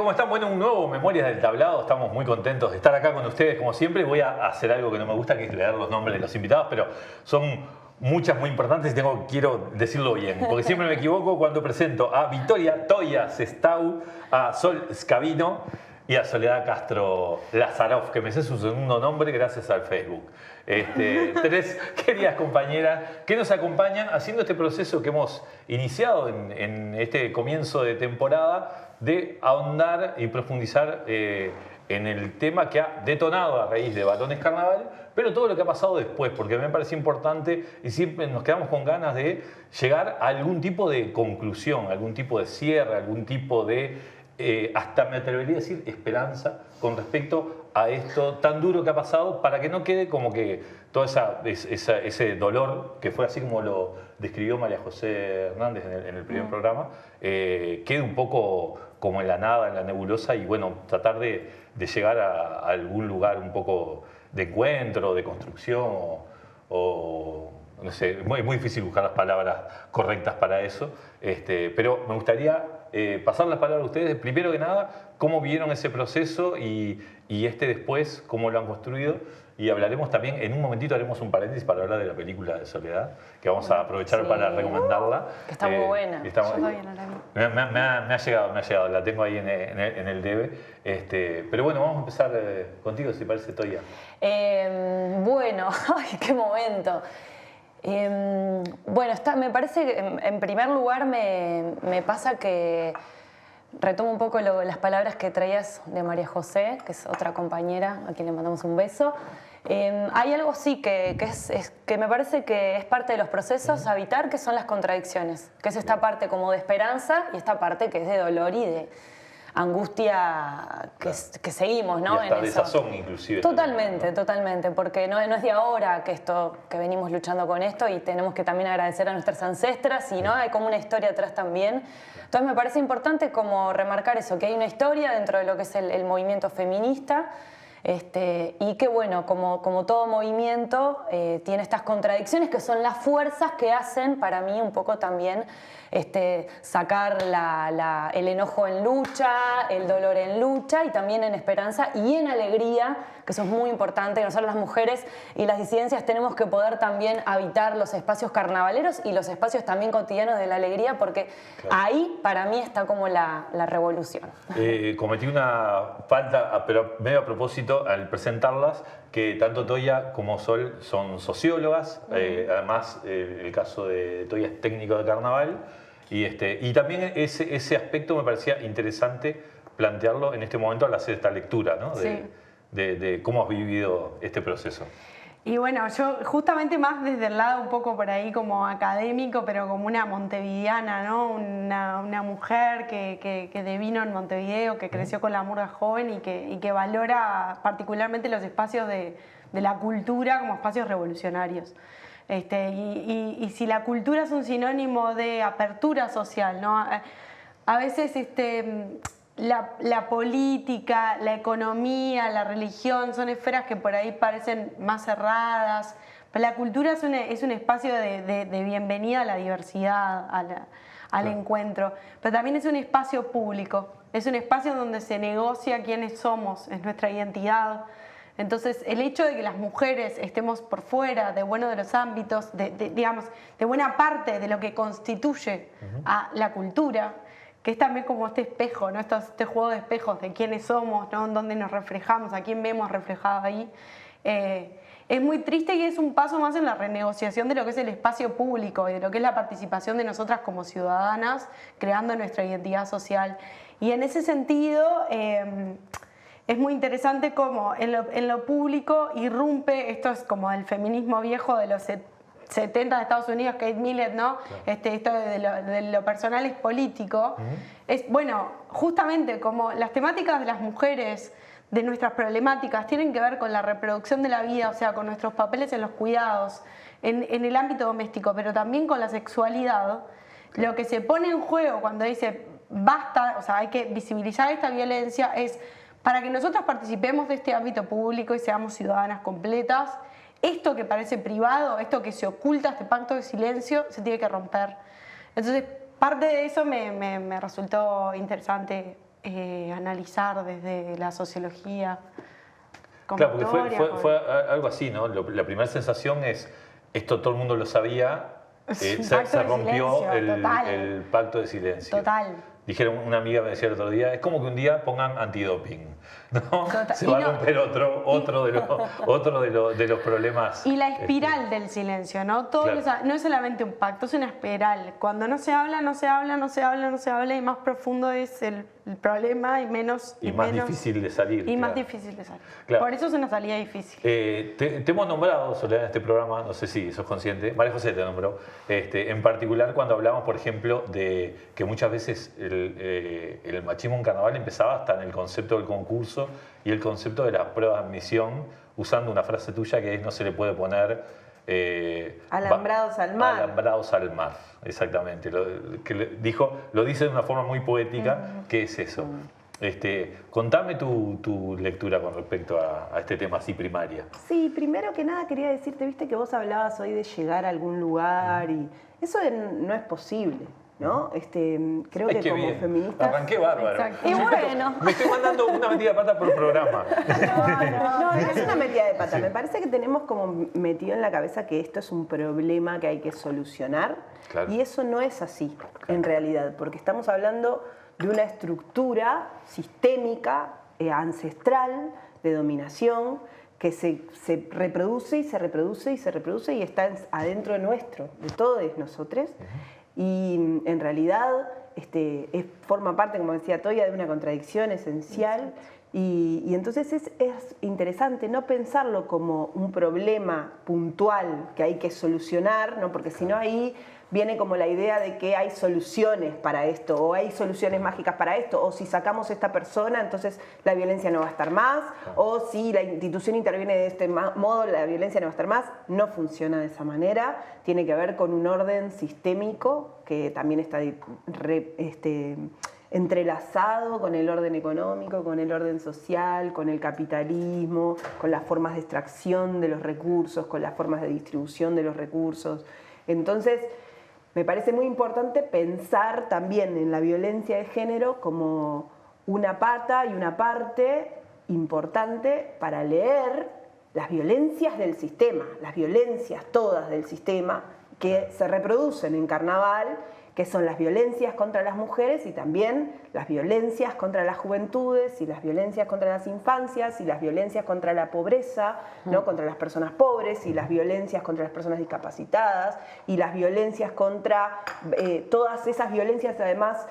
¿cómo están? Bueno, un nuevo Memorias del Tablado. Estamos muy contentos de estar acá con ustedes, como siempre. Voy a hacer algo que no me gusta, que es leer los nombres de los invitados, pero son muchas muy importantes y quiero decirlo bien, porque siempre me equivoco cuando presento a Victoria Toya Sestau, a Sol Scavino y a Soledad Castro Lazaroff, que me sé su segundo nombre gracias al Facebook. Tres queridas compañeras que nos acompañan haciendo este proceso que hemos iniciado en este comienzo de temporada de ahondar y profundizar en el tema que ha detonado a raíz de Balones Carnaval, pero todo lo que ha pasado después, porque me parece importante y siempre nos quedamos con ganas de llegar a algún tipo de conclusión, algún tipo de cierre, algún tipo de, hasta me atrevería a decir, esperanza con respecto a esto tan duro que ha pasado, para que no quede como que todo ese dolor, que fue así como lo describió María José Hernández en el primer programa, quede un poco como en la nada, en la nebulosa, y bueno, tratar de llegar a algún lugar un poco de encuentro, de construcción, o no sé, es muy difícil buscar las palabras correctas para eso, pero me gustaría pasar las palabras a ustedes, primero que nada, cómo vieron ese proceso y después, cómo lo han construido. Y hablaremos también, en un momentito haremos un paréntesis para hablar de la película de Soledad, que vamos a aprovechar para recomendarla. Que está muy buena. Yo todavía no la vi. Me ha llegado, la tengo ahí en el debe. Pero bueno, vamos a empezar contigo, si parece, Toya. Bueno, ay, qué momento. Bueno, me parece que en primer lugar me pasa que retomo un poco las palabras que traías de María José, que es otra compañera a quien le mandamos un beso. Hay algo sí que me parece que es parte de los procesos a habitar, que son las contradicciones, que es esta parte como de esperanza y esta parte que es de dolor y de angustia que seguimos, ¿no? Y hasta desazón, inclusive. Totalmente, porque no es de ahora que venimos luchando con esto, y tenemos que también agradecer a nuestras ancestras, y ¿no? Hay como una historia atrás también. Entonces me parece importante como remarcar eso, que hay una historia dentro de lo que es el movimiento feminista, y que bueno, como todo movimiento tiene estas contradicciones que son las fuerzas que hacen para mí un poco también sacar el enojo en lucha, el dolor en lucha, y también en esperanza y en alegría, que eso es muy importante, que nosotros las mujeres y las disidencias tenemos que poder también habitar los espacios carnavaleros y los espacios también cotidianos de la alegría, porque ahí para mí está como la revolución. Cometí una falta, pero medio a propósito al presentarlas, que tanto Toya como Sol son sociólogas, además el caso de Toya es técnico de carnaval, y también ese aspecto me parecía interesante plantearlo en este momento al hacer esta lectura, ¿no? De cómo has vivido este proceso. Y bueno, yo justamente más desde el lado un poco por ahí como académico, pero como una montevideana, ¿no? Una mujer que devino en Montevideo, que creció con la murga joven y que valora particularmente los espacios de la cultura como espacios revolucionarios. Y si la cultura es un sinónimo de apertura social, ¿no? A veces la política, la economía, la religión son esferas que por ahí parecen más cerradas, pero la cultura es un espacio de bienvenida a la diversidad, al encuentro, pero también es un espacio público, es un espacio donde se negocia quiénes somos, es nuestra identidad. Entonces, el hecho de que las mujeres estemos por fuera de buenos de los ámbitos, digamos, de buena parte de lo que constituye a la cultura, que es también como este espejo, ¿no? Este juego de espejos de quiénes somos, ¿no? Dónde nos reflejamos, a quién vemos reflejado ahí. Es muy triste, y es un paso más en la renegociación de lo que es el espacio público y de lo que es la participación de nosotras como ciudadanas, creando nuestra identidad social. Y en ese sentido, es muy interesante cómo en lo público irrumpe, esto es como el feminismo viejo de los 70 de Estados Unidos, Kate Millett, ¿no? Claro. Esto de lo personal es político. Es, bueno, justamente como las temáticas de las mujeres, de nuestras problemáticas, tienen que ver con la reproducción de la vida, o sea, con nuestros papeles en los cuidados, en el ámbito doméstico, pero también con la sexualidad. Lo que se pone en juego cuando dice basta, o sea, hay que visibilizar esta violencia, es para que nosotros participemos de este ámbito público y seamos ciudadanas completas. Esto que parece privado, esto que se oculta, este pacto de silencio, se tiene que romper. Entonces, parte de eso me resultó interesante analizar desde la sociología. Como Claro, porque historia, fue algo así, ¿no? La primera sensación es, esto todo el mundo lo sabía, Es un se pacto de rompió silencio, total. el pacto de silencio. Total. Dijeron, una amiga me decía el otro día, es como que un día pongan antidoping, ¿no? Total. Se Y va a no- romper otro de los problemas. Y la espiral del silencio, ¿no? Todo Claro. no es solamente un pacto, es una espiral. Cuando no se habla, no se habla, no se habla, no se habla, y más profundo es el problema y menos... Y más difícil de salir. Y más claro. difícil de salir. Claro. Por eso es una salida difícil. Te hemos nombrado, Soledad, en este programa, no sé si sos consciente, María José te nombró, en particular cuando hablamos, por ejemplo, de que muchas veces el machismo en carnaval empezaba hasta en el concepto del concurso y el concepto de las pruebas de admisión, usando una frase tuya que es no se le puede poner... alambrados al mar. Alambrados al mar, exactamente. Lo dice de una forma muy poética, ¿qué es eso? Contame tu lectura con respecto a este tema así primaria. Sí, primero que nada quería decirte, viste que vos hablabas hoy de llegar a algún lugar y eso no es posible, ¿no? Creo Ay, que qué como bien. feministas... Arranqué bárbaro. Exacto. Y bueno. Me estoy mandando una metida de pata por programa. No es una metida de pata. Me parece que tenemos como metido en la cabeza que esto es un problema que hay que solucionar. Claro. Y eso no es así, en realidad, porque estamos hablando de una estructura sistémica, ancestral, de dominación, que se reproduce y se reproduce y se reproduce y está adentro de nuestro, de todos nosotros. Y en realidad forma parte, como decía Toya, de una contradicción esencial. Y entonces es interesante no pensarlo como un problema puntual que hay que solucionar, ¿no? Porque si no ahí viene como la idea de que hay soluciones para esto, o hay soluciones mágicas para esto, o si sacamos a esta persona, entonces la violencia no va a estar más, o si la institución interviene de este modo, la violencia no va a estar más. No funciona de esa manera, tiene que ver con un orden sistémico que también está entrelazado con el orden económico, con el orden social, con el capitalismo, con las formas de extracción de los recursos, con las formas de distribución de los recursos. Entonces, me parece muy importante pensar también en la violencia de género como una pata y una parte importante para leer las violencias del sistema, las violencias todas del sistema que se reproducen en carnaval, que son las violencias contra las mujeres y también las violencias contra las juventudes y las violencias contra las infancias y las violencias contra la pobreza, ¿no? Contra las personas pobres y las violencias contra las personas discapacitadas y las violencias contra todas esas violencias además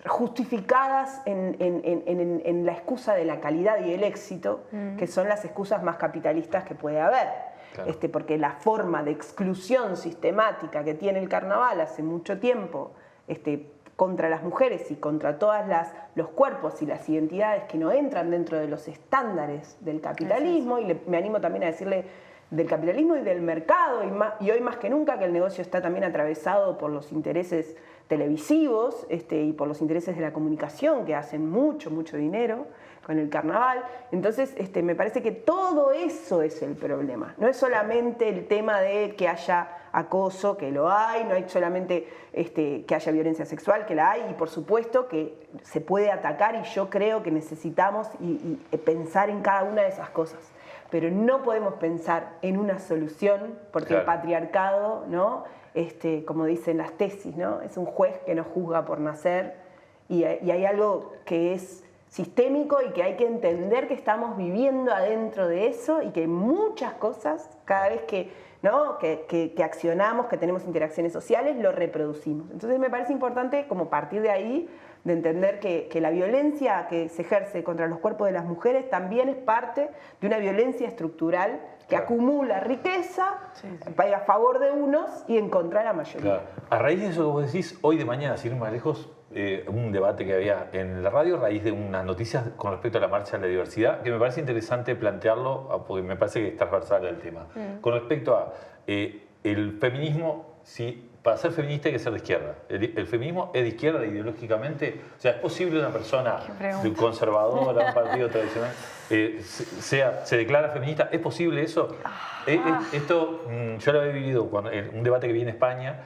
justificadas en la excusa de la calidad y el éxito, que son las excusas más capitalistas que puede haber. Claro. Porque la forma de exclusión sistemática que tiene el carnaval hace mucho tiempo contra las mujeres y contra todos los cuerpos y las identidades que no entran dentro de los estándares del capitalismo, y me animo también a decirle del capitalismo y del mercado, y hoy más que nunca que el negocio está también atravesado por los intereses televisivos y por los intereses de la comunicación que hacen mucho dinero con el carnaval. Entonces me parece que todo eso es el problema. No es solamente el tema de que haya acoso, que lo hay, no hay solamente que haya violencia sexual, que la hay, y por supuesto que se puede atacar, y yo creo que necesitamos y pensar en cada una de esas cosas. Pero no podemos pensar en una solución, porque claro, el patriarcado, ¿no? Como dicen las tesis, ¿no? Es un juez que nos juzga por nacer, y hay algo que es sistémico y que hay que entender que estamos viviendo adentro de eso, y que muchas cosas, cada vez que accionamos, que tenemos interacciones sociales, lo reproducimos. Entonces me parece importante como partir de ahí, de entender que la violencia que se ejerce contra los cuerpos de las mujeres también es parte de una violencia estructural que acumula riqueza a favor de unos y en contra de la mayoría. Claro. A raíz de eso que vos decís, hoy de mañana, sin ir más lejos, un debate que había en la radio a raíz de unas noticias con respecto a la marcha de la diversidad, que me parece interesante plantearlo, porque me parece que es transversal el tema. Con respecto a el feminismo, si para ser feminista hay que ser de izquierda. ¿El feminismo es de izquierda ideológicamente? O sea, ¿es posible una persona conservadora, un partido tradicional, se declara feminista? ¿Es posible eso? Esto yo lo he vivido cuando, en un debate que vi en España.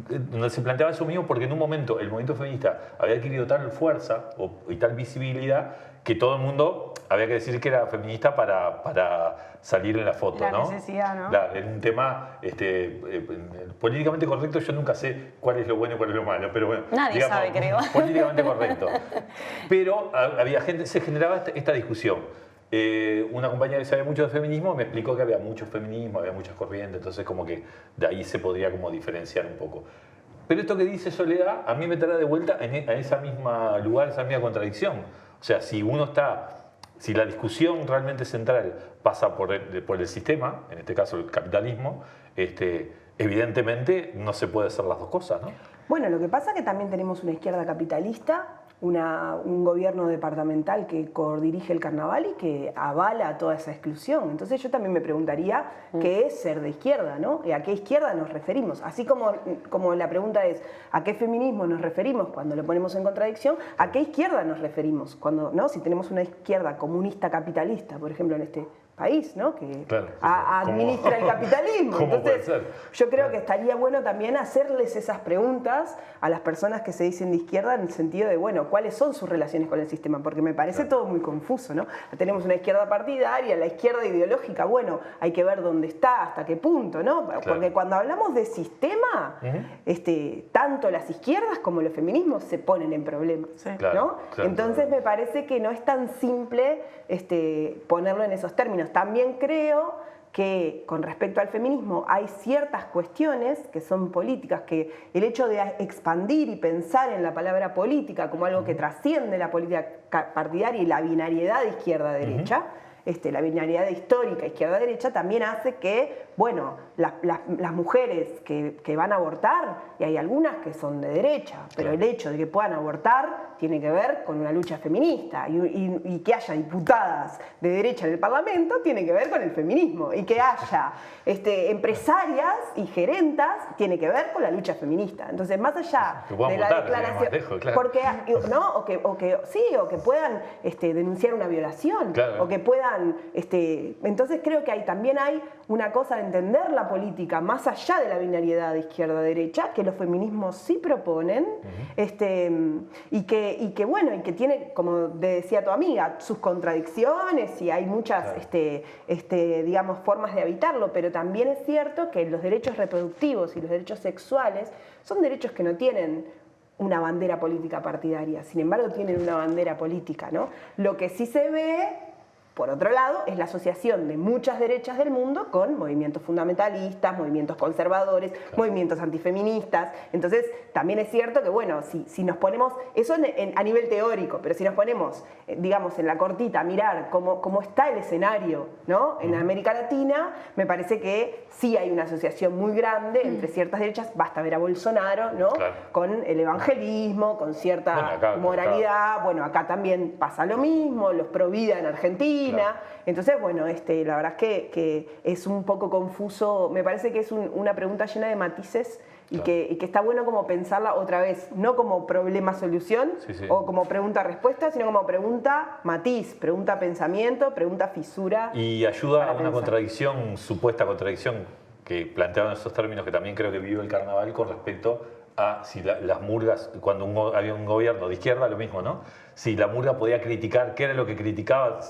donde se planteaba eso mismo, porque en un momento el movimiento feminista había adquirido tal fuerza y tal visibilidad que todo el mundo había que decir que era feminista para salir en la foto, La ¿no? necesidad, ¿no? Claro, era un tema políticamente correcto. Yo nunca sé cuál es lo bueno y cuál es lo malo, pero bueno, Nadie sabe, creo. políticamente correcto. Pero había gente, se generaba esta discusión. Una compañera que sabe mucho de feminismo me explicó que había mucho feminismo, había muchas corrientes, entonces como que de ahí se podría como diferenciar un poco. Pero esto que dice Soledad a mí me trae de vuelta a esa misma lugar, esa misma contradicción. O sea, si la discusión realmente central pasa por el sistema, en este caso el capitalismo, evidentemente no se puede hacer las dos cosas, ¿no? Bueno, lo que pasa es que también tenemos una izquierda capitalista, un gobierno departamental que codirige el carnaval y que avala toda esa exclusión. Entonces yo también me preguntaría qué es ser de izquierda, ¿no? ¿A qué izquierda nos referimos? Así como la pregunta es ¿a qué feminismo nos referimos cuando lo ponemos en contradicción? ¿A qué izquierda nos referimos? Cuando, ¿no? Si tenemos una izquierda comunista capitalista, por ejemplo, en este país, ¿no? Que claro, administra el capitalismo. Entonces, yo creo que estaría bueno también hacerles esas preguntas a las personas que se dicen de izquierda en el sentido de, bueno, ¿cuáles son sus relaciones con el sistema? Porque me parece todo muy confuso, ¿no? Tenemos una izquierda partidaria, la izquierda ideológica, bueno, hay que ver dónde está, hasta qué punto, ¿no? Porque cuando hablamos de sistema, tanto las izquierdas como los feminismos se ponen en problemas, ¿no? Entonces me parece que no es tan simple ponerlo en esos términos. También creo que con respecto al feminismo hay ciertas cuestiones que son políticas, que el hecho de expandir y pensar en la palabra política como algo que trasciende la política partidaria y la binariedad de izquierda-derecha, la binariedad histórica izquierda-derecha también hace que, bueno, las mujeres que van a abortar, y hay algunas que son de derecha, pero el hecho de que puedan abortar tiene que ver con una lucha feminista, y que haya diputadas de derecha en el Parlamento tiene que ver con el feminismo, y que haya empresarias y gerentas tiene que ver con la lucha feminista. Entonces, más allá de la declaración, porque, ¿no? o que puedan denunciar una violación, o que puedan entonces creo que también hay una cosa de entender la política más allá de la binariedad de izquierda-derecha, que los feminismos sí proponen, y que tiene, como decía tu amiga, sus contradicciones y hay muchas, digamos, formas de habitarlo, pero también es cierto que los derechos reproductivos y los derechos sexuales son derechos que no tienen una bandera política partidaria, sin embargo tienen una bandera política, ¿no? Lo que sí se ve, por otro lado, es la asociación de muchas derechas del mundo con movimientos fundamentalistas, movimientos conservadores, movimientos antifeministas. Entonces, también es cierto que, bueno, si nos ponemos, eso a nivel teórico, pero si nos ponemos, digamos, en la cortita a mirar cómo está el escenario, ¿no? En América Latina, me parece que sí hay una asociación muy grande entre ciertas derechas. Basta ver a Bolsonaro, ¿no? Con el evangelismo, con cierta moralidad. Bueno, acá también pasa lo mismo, los pro vida en Argentina. Entonces, bueno, la verdad es que es un poco confuso. Me parece que es una pregunta llena de matices y que está bueno como pensarla otra vez, no como problema-solución o como pregunta-respuesta, sino como pregunta-matiz, pregunta-pensamiento, pregunta-fisura. Y ayuda a una contradicción, supuesta contradicción que planteaban esos términos que también creo que vive el carnaval con respecto a si las murgas, cuando había un gobierno de izquierda, lo mismo, ¿no? Si la murga podía criticar, ¿qué era lo que criticaba?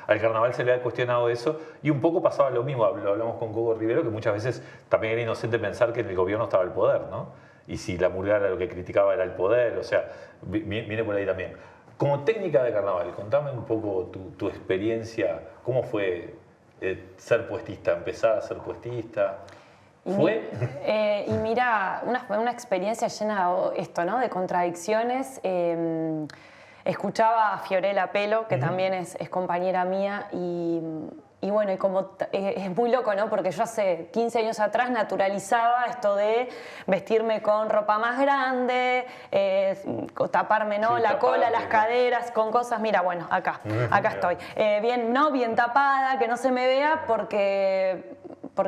Al carnaval se le ha cuestionado eso y un poco pasaba lo mismo, lo hablamos con Coco Rivero, que muchas veces también era inocente pensar que en el gobierno estaba el poder, ¿no? Y si la murga era lo que criticaba era el poder, o sea, viene por ahí también. Como técnica de carnaval, contame un poco tu experiencia, ¿cómo fue ser puestista, empezar a ser puestista? ¿Fue? Y mira, una experiencia llena ¿no? de contradicciones. Escuchaba a Fiorella Pelo, que también es compañera mía, y bueno, y como es muy loco, ¿no? Porque yo hace 15 años atrás naturalizaba esto de vestirme con ropa más grande, taparme, ¿no? La cola, las caderas, con cosas, mira, bueno, acá estoy. Bien tapada, que no se me vea, porque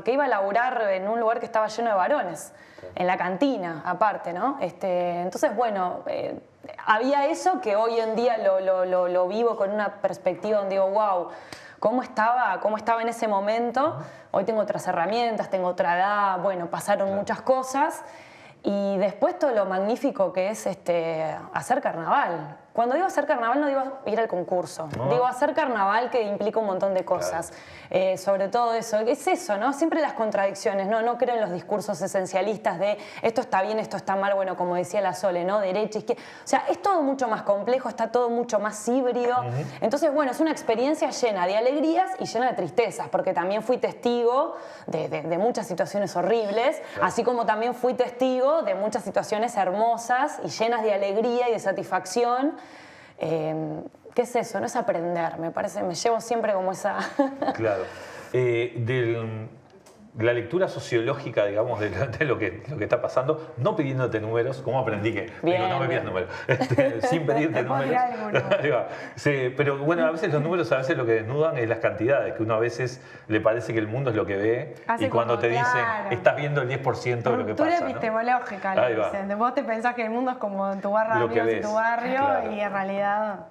iba a laburar en un lugar que estaba lleno de varones, en la cantina, aparte, ¿no? Entonces, bueno, había eso que hoy en día lo vivo con una perspectiva donde digo, wow, ¿cómo estaba en ese momento? Hoy tengo otras herramientas, tengo otra edad, bueno, pasaron muchas cosas. Y después todo lo magnífico que es hacer carnaval. Cuando digo hacer carnaval no digo ir al concurso. No. Digo hacer carnaval que implica un montón de cosas. Claro. Sobre todo eso. Es eso, ¿no? Siempre las contradicciones, ¿no? No creo en los discursos esencialistas de esto está bien, esto está mal, bueno, como decía la Sole, ¿no? Derecha, izquierda. O sea, es todo mucho más complejo, está todo mucho más híbrido. Entonces, bueno, es una experiencia llena de alegrías y llena de tristezas, porque también fui testigo de muchas situaciones horribles, así como también fui testigo de muchas situaciones hermosas y llenas de alegría y de satisfacción. ¿Qué es eso? No es aprender, me parece, me llevo siempre como esa... Claro. La lectura sociológica, digamos, de lo que está pasando, no pidiéndote números, como aprendí que bien, digo, no me pidas números, sin pedirte números. Sí, pero bueno, a veces los números lo que desnudan es las cantidades, que uno a veces le parece que el mundo es lo que ve y cuando te dicen, estás viendo el 10% de lo que pasa. Ruptura epistemológica, ¿no? le dicen. Vos te pensás que el mundo es como en tu barra de amigos y tu barrio, claro. Y en realidad...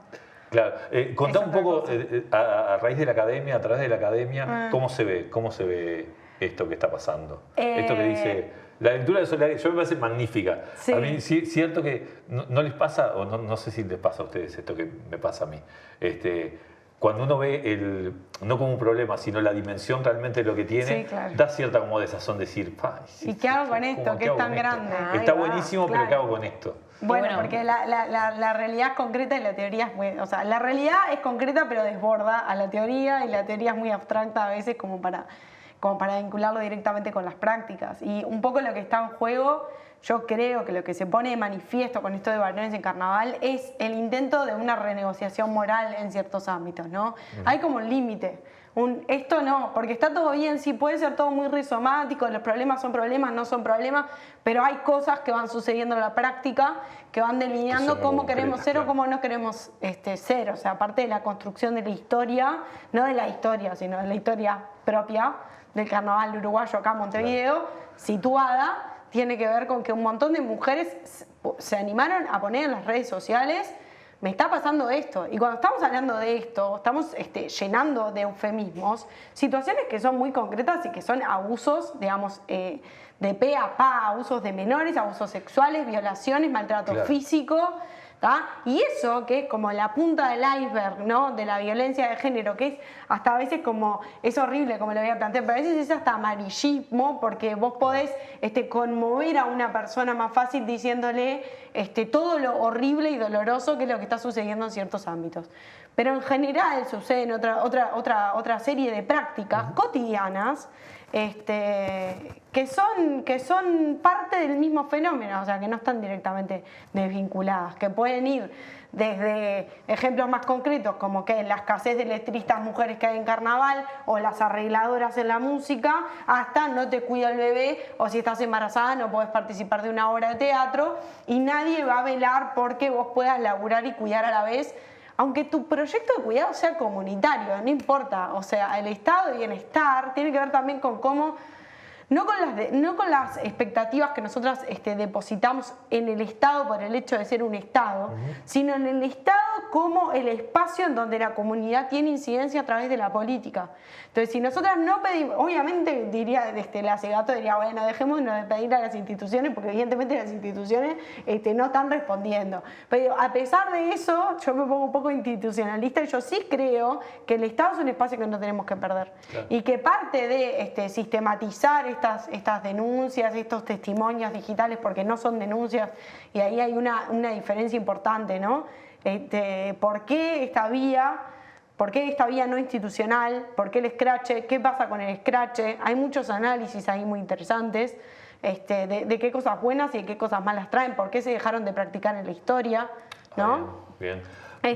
Claro, contá un poco a raíz de la academia, a través de la academia, ¿cómo se ve esto que está pasando? Esto que dice, la lectura de Soledad, yo me parece magnífica. Sí. A mí cierto que no les pasa, o no sé si les pasa a ustedes esto que me pasa a mí. Cuando uno ve no como un problema, sino la dimensión realmente de lo que tiene, sí, claro. Da cierta como desazón decir, ¿y qué hago con esto? ¿Qué es tan grande? Está buenísimo, claro. Pero ¿qué hago con esto? Bueno, porque la realidad es concreta y la teoría es muy... O sea, la realidad es concreta pero desborda a la teoría y la teoría es muy abstracta a veces como para vincularlo directamente con las prácticas. Y un poco lo que está en juego, yo creo que lo que se pone de manifiesto con esto de varones en carnaval es el intento de una renegociación moral en ciertos ámbitos, ¿no? Hay como un límite. Esto no, porque está todo bien, sí puede ser todo muy rizomático, los problemas son problemas, no son problemas, pero hay cosas que van sucediendo en la práctica que van delineando cómo queremos ser, claro. O cómo no queremos ser. O sea, aparte de la construcción de la historia, no de la historia, sino de la historia propia del carnaval uruguayo acá en Montevideo, claro. Situada, tiene que ver con que un montón de mujeres se animaron a poner en las redes sociales: me está pasando esto. Y cuando estamos hablando de esto, estamos llenando de eufemismos situaciones que son muy concretas y que son abusos, digamos, de pe a pa, abusos de menores, abusos sexuales, violaciones, maltrato claro. Físico. ¿tá? Y eso, que es como la punta del iceberg, ¿no? De la violencia de género, que es hasta a veces como, es horrible como lo voy a plantear, pero a veces es hasta amarillismo, porque vos podés conmover a una persona más fácil diciéndole todo lo horrible y doloroso que es lo que está sucediendo en ciertos ámbitos. Pero en general suceden otra serie de prácticas cotidianas que son parte del mismo fenómeno, o sea, que no están directamente desvinculadas, que pueden ir desde ejemplos más concretos como que la escasez de letristas mujeres que hay en carnaval o las arregladoras en la música, hasta no te cuida el bebé o si estás embarazada no podés participar de una obra de teatro y nadie va a velar porque vos puedas laburar y cuidar a la vez. Aunque tu proyecto de cuidado sea comunitario, no importa, o sea, el estado de bienestar tiene que ver también con cómo, no con las expectativas que nosotras depositamos en el Estado por el hecho de ser un Estado, sino en el Estado como el espacio en donde la comunidad tiene incidencia a través de la política. Entonces, si nosotras no pedimos, obviamente diría, la Segato diría, bueno, dejémonos de pedir a las instituciones, porque evidentemente las instituciones no están respondiendo. Pero a pesar de eso, yo me pongo un poco institucionalista y yo sí creo que el Estado es un espacio que no tenemos que perder. Claro. Y que parte de sistematizar estas denuncias, estos testimonios digitales, porque no son denuncias, y ahí hay una diferencia importante, ¿no? ¿Por qué esta vía no institucional? ¿Por qué el escrache? ¿Qué pasa con el escrache? Hay muchos análisis ahí muy interesantes de qué cosas buenas y de qué cosas malas traen, por qué se dejaron de practicar en la historia, ¿no? Bien.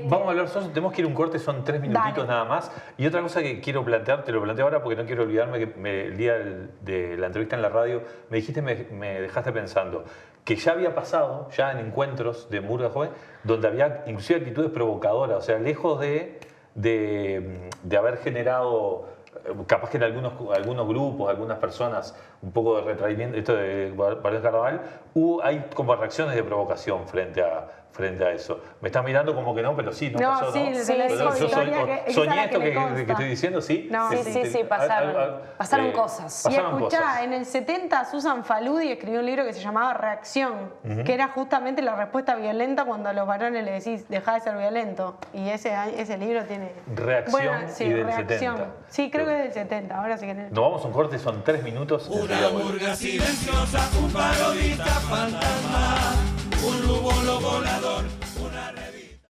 Vamos a hablar, tenemos que ir a un corte, son 3 minutitos nada más. Y otra cosa que quiero plantear, te lo planteo ahora porque no quiero olvidarme que el día de la entrevista en la radio me dijiste, me dejaste pensando que ya había pasado, ya en encuentros de Murga Joven, donde había inclusive actitudes provocadoras, o sea, lejos de haber generado, capaz que en algunos grupos, algunas personas, un poco de retraimiento, esto de Varones Carnaval, hay como reacciones de provocación frente frente a eso? Me estás mirando como que no, pero sí, no pasó, sí, ¿no? se le dijo Yo Victoria que esa soñé es la esto que le que consta. estoy diciendo, ¿sí? No, sí, pasaron cosas. Y Pasaron escuchá, cosas. en el 70 Susan Faludi escribió un libro que se llamaba Reacción, que era justamente la respuesta violenta cuando a los varones le decís, dejá de ser violento. Y ese libro tiene... Reacción sí, y del Reacción. 70. Sí, creo que es del 70, ahora sí que... Nos vamos a un corte, son 3 minutos. Una murga silenciosa, un parodista fantasma, un lúbulo volador, una revista.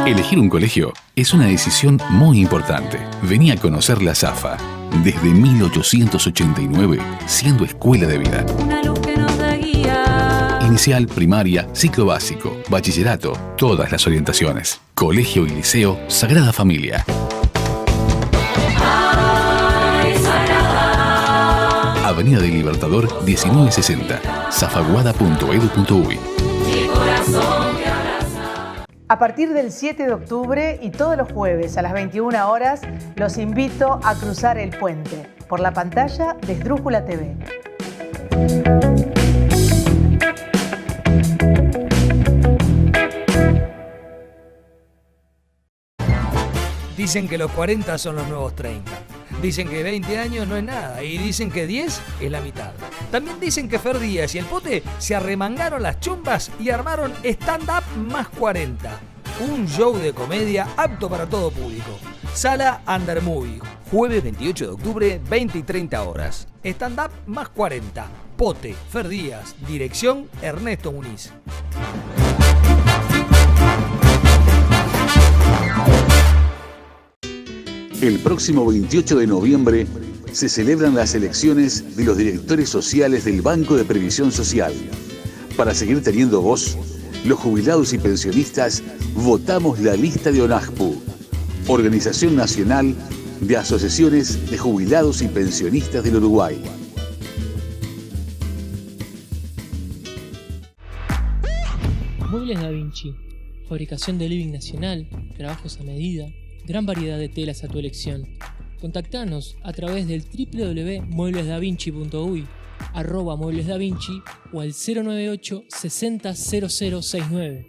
Elegir un colegio es una decisión muy importante. Vení a conocer la SAFA. Desde 1889, siendo escuela de vida. Una luz que nos da guía. Inicial, primaria, ciclo básico, bachillerato, todas las orientaciones. Colegio y liceo Sagrada Familia. Ay, Sagrada. Avenida del Libertador 1960, zafaguada.edu.uy. Mi corazón te abraza. A partir del 7 de octubre y todos los jueves a las 21 horas, los invito a cruzar el puente por la pantalla de Esdrújula TV. Dicen que los 40 son los nuevos 30. Dicen que 20 años no es nada y dicen que 10 es la mitad. También dicen que Fer Díaz y el Pote se arremangaron las chumbas y armaron Stand Up más 40. Un show de comedia apto para todo público. Sala Under Movie, jueves 28 de octubre, 20 y 30 horas. Stand Up más 40. Pote, Fer Díaz, dirección Ernesto Muniz. El próximo 28 de noviembre se celebran las elecciones de los directores sociales del Banco de Previsión Social. Para seguir teniendo voz, los jubilados y pensionistas votamos la lista de ONAJPU, Organización Nacional de Asociaciones de Jubilados y Pensionistas del Uruguay. Muebles Da Vinci, fabricación de living nacional, trabajos a medida, gran variedad de telas a tu elección. Contactanos a través del www.mueblesdavinci.uy, @mueblesdavinci o al 098 60 0069.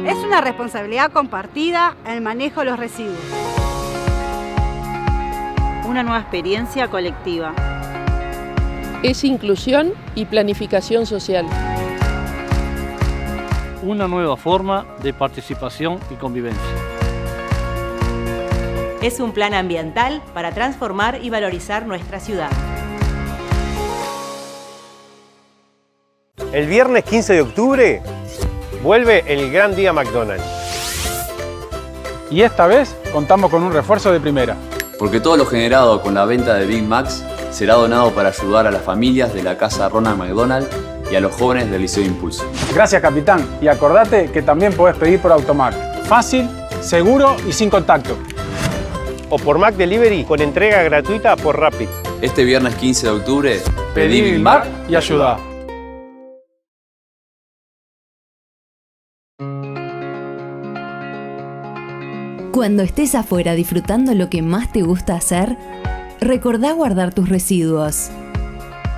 Es una responsabilidad compartida el manejo de los residuos. Una nueva experiencia colectiva. Es inclusión y planificación social. Una nueva forma de participación y convivencia. Es un plan ambiental para transformar y valorizar nuestra ciudad. El viernes 15 de octubre vuelve el Gran Día McDonald's. Y esta vez contamos con un refuerzo de primera. Porque todo lo generado con la venta de Big Macs será donado para ayudar a las familias de la Casa Ronald McDonald y a los jóvenes del Liceo Impulso. Gracias, capitán. Y acordate que también podés pedir por Automac. Fácil, seguro y sin contacto. O por Mac Delivery con entrega gratuita por Rappi. Este viernes 15 de octubre, pedí Big Mac y ayudá. Cuando estés afuera disfrutando lo que más te gusta hacer, recordá guardar tus residuos.